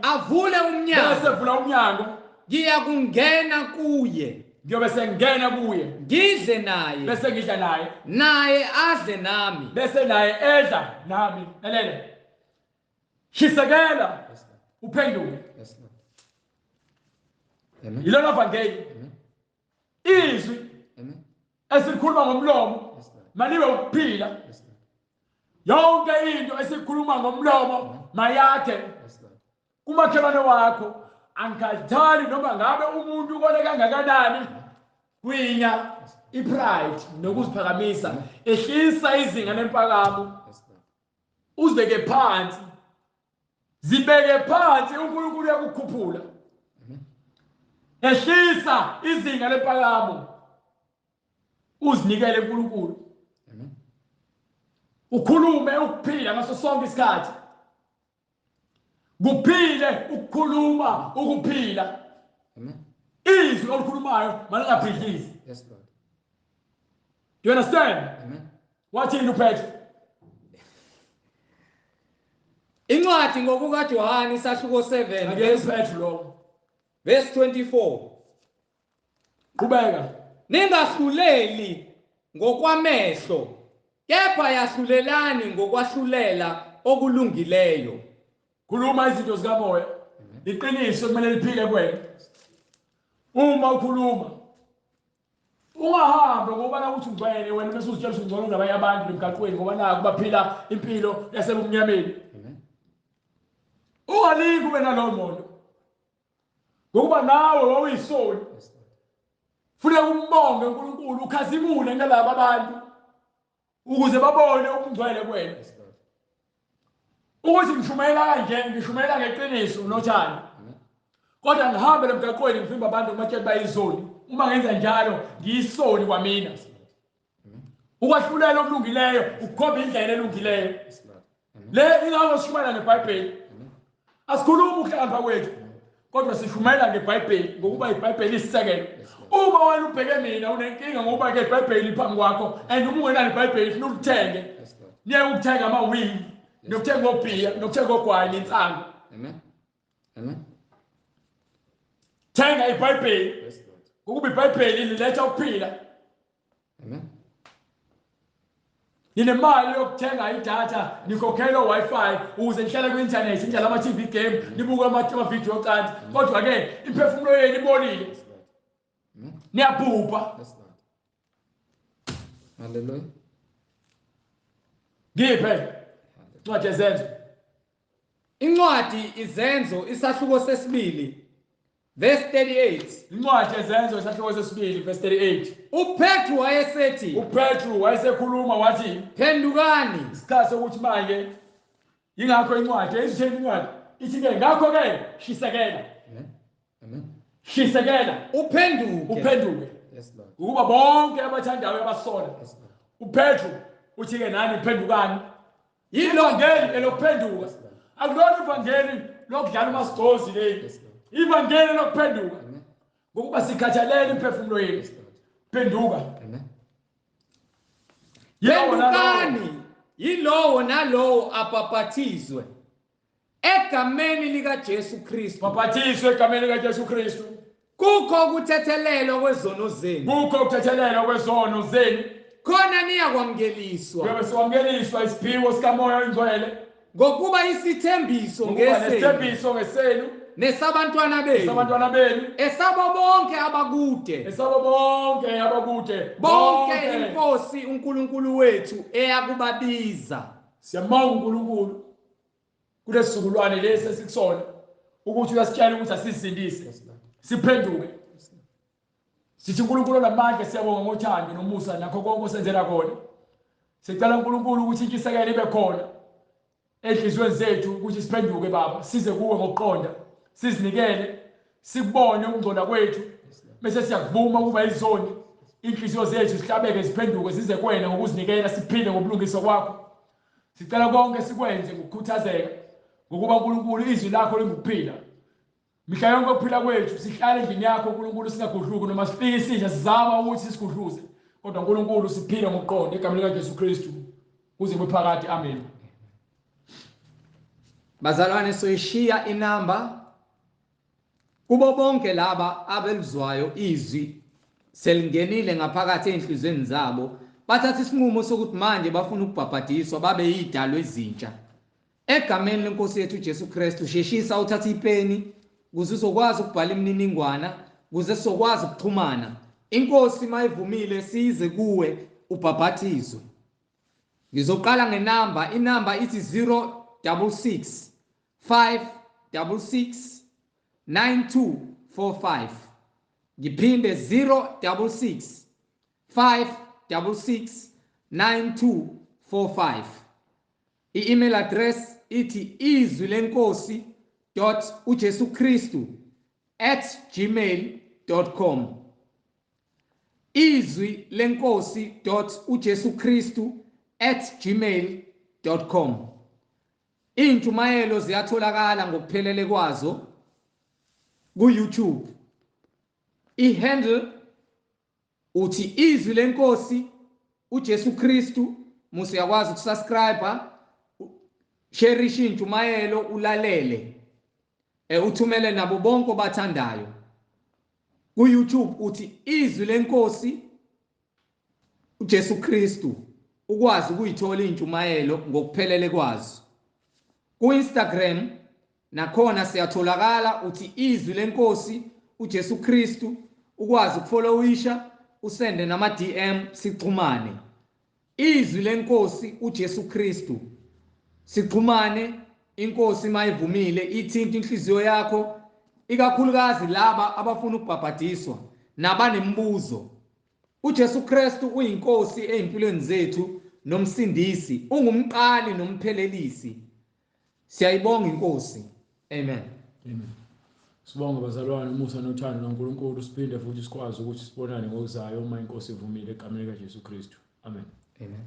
avule umnyango. Bese vula umnyango. Ngiya kungena kuye. Ngiyobe sengena kuye. Ngidle naye. Bese ngidla naye. Naye adle nami. Bese naye edla nami. Lalela. Shisekela uphenduke. Amen. Yilona vangeli. Izwi esikhuluma ngomlomo malibe ukuphila. Yonke into esikhuluma ngomlomo mayakhe kumakhelwane wakho. Angikhathali noma ngabe umuntu kole kangakanani kwinya ipride nokuziphakamisa, ehlisa izinga lempakamo, uzibeke phansi, zibeke phansi, uNkulunkulu uyakukhuphula. Ehlisa izinga lempakamo, uzinikele uNkulunkulu. Ukhulume ukuphila ngaso sonke isikhathi. Kuphile ukukhuluma ukuphila. Izwi olukhulumayo malingabhidlizi. Yes, Lord. Do you understand? Amen. Wathini uPetru? Incwadi ngokukaJohane isahluko 7 Ngeke uPetru lo. verse 24. Qhubeka. Ningahluleli ngokwamehlo, kepha yahlulelani ngokwahlulela okulungileyo. Khuluma izinto zikamoya. Iqiniso kumele liphile kuwena. Uma ukhuluma ungahambe ngoba na uthi ungcwele wena bese uzitshela ukuthi ungcwele nabanye abantu emgaqweni ngoba naku baphila impilo yasebumnyameni. Ungalingi ube nalowo moyo. Ngokuba nawe wawuyisoni. Funeka umbonge uNkulunkulu ukhazimule ngalabo abantu ukuze babone ubungcwele kuwena. Ukuthi ngishumayela kanje, ngishumayela ngeqiniso nothando. Kodwa ngihambe emgaqweni ngivimba abantu kumatshela bayizoni. Uma ngenza njalo ngiyisoni kwamina. Ukwahlulela okulungileyo, ukukhomba indlela elungileyo. Le ingakho sishumayela ngeBhayibheli. Asikhuluma ukuhlamba kwethu. Kodwa sishumayela ngeBhayibheli ngokuba iBhayibheli isisekelo. Uma wena ubheke mina unenkinga ngoba ke iBhayibheli phambi kwakho and uma ungenalo iBhayibheli ufuna ukuthenge. Niye ukuthenga amawili, nokuthenga obhiya, nokuthenga ogwayi nensango. Amen. Amen. Thenga iBhayibheli. Ngokuba iBhayibheli liletha ukuphila. Amen. Ninemali yokuthenga idatha, nikhokhela Wi-Fi ukuze nihlale ku-internet, nidlale ama-TV game, nibuke ama-video ocansi. Kodwa ke imphefumulo yenu ibonile. Niyabhubha. Hallelujah. Ngiphe incwadi yezenzo. Incwadi izenzo isahluko sesibili verse 38. Incwadi yezenzo isahluko sesibili verse 38. uPetru wayesethi, uPetru wayesekhuluma wathi, phendukani. isikhathi sokuthi manje ingakho incwadi ezitheni incwadi ithi ke ngakho ke shisekela. Amen. Shisekela uphenduke. Yes, Lord. Ukuba bonke abathandayo abasola. uPetru uthi ke nani phendukani. Ivangeli elokuphenduka. Akulona ivangeli lokudlala umasigcozi le. Ivangeli lokuphenduka. Ngokuba sikhathalele imphefumulo yethu. Phenduka. Amen. Phendukani. Yilowo nalowo abhaphathizwe egameni likaJesu Kristu. Baphathiswe egameni likaJesu Kristu. Kukho ukuthethelelwa kwezono zenu. Kukho ukuthethelelwa kwezono zenu. Khona niyakwamukeliswa. Kuyobe siwamukeliswa isiphiwo sikamoya oyingcwele. Ngokuba isithembiso ngesenu. nesabantwana benu. Esabo bonke abakude. Bonke inkosi uNkulunkulu wethu eyakubabiza. Siyabonga uNkulunkulu kulesizukulwane lesi esikusona ukuthi uyasitshela ukuthi asizindise. Siphenduke. Sithi uNkulunkulu namandla siyabonga ngothando nomusa nakho konke osenzela khona. Sicela uNkulunkulu ukuthi intshisekelo ibe khona enhlizweni zethu ukuthi siphenduke baba, size kuwe ngokuqonda, sizinikele, sikubone ukungcola kwethu, bese siyakuvuma ukuba izoni inhliziyo zethu zihlabeke ziphenduke zize kuwena ngokuzinikela siphile ngobulungiswa kwakho. Sicela konke sikwenze ngokukhuthazeka ngokuba uNkulunkulu izwi lakho lingukuphila. Mihla yonke ukuphila kwethu sihlale endlini yakho uNkulunkulu singagudluki noma sifike isizwe sizama ukuthi sisigudluze, kodwa uNkulunkulu siphile ngokuqonda egameni likaJesu Kristu kuze kube phakade. Amen. Bazalwane, soyishiya inamba kubo bonke laba abelizwayo izwi selingenile ngaphakathi enhlizweni zabo, bathatha isinqumo sokuthi manje bafuna ukubhabhadiswa babe yidalwa ezintsha egameni lenkosi yethu uJesu Kristu. Sheshisa uthatha ipeni ukuze uzokwazi ukubhala imininingwana, ukuze sizokwazi ukuxhumana. Inkosi mayivumile size kuwe ubhabhathizwe. Ngizoqala ngenamba, inamba ithi 066 566 9245. Ngiphinde 066 566 9245. I-email address ithi izwilenkosi.ujesukristu@gmail.com. izwilenkosi.ujesukristu@gmail.com. Intshumayelo ziyatholakala ngokuphelele kwazo ku-YouTube. I-handle uthi izwi lenkosi uJesu Kristu. Musuyakwazi ukusubscribe, share intshumayelo, ulalele, uthumele nabo bonke obathandayo. Ku-YouTube uthi izwi lenkosi uJesu Kristu, ukwazi ukuyithola intshumayelo ngokuphelele kwazo. Ku-Instagram nakhona siyatholakala, uthi izwi lenkosi uJesu Kristu, ukwazi ukufollowisha, usende nama-DM, sixhumane. Izwi lenkosi uJesu Kristu, sixhumane. Inkosi mayivumile ithinta inhliziyo yakho, ikakhulukazi laba abafuna ukubhabhadiswa nabanemibuzo. uJesu Kristu uyinkosi ezimpilweni zethu nomsindisi, ungumqali nomphelelisi. Siyayibonga inkosi. Amen. Amen. Sibonga bazalwane, umusa nothando kaNkulunkulu, siphinde futhi sikwazi ukuthi sibonane ngokuzayo uma inkosi ivumile egameni likaJesu Kristu. Amen. Amen.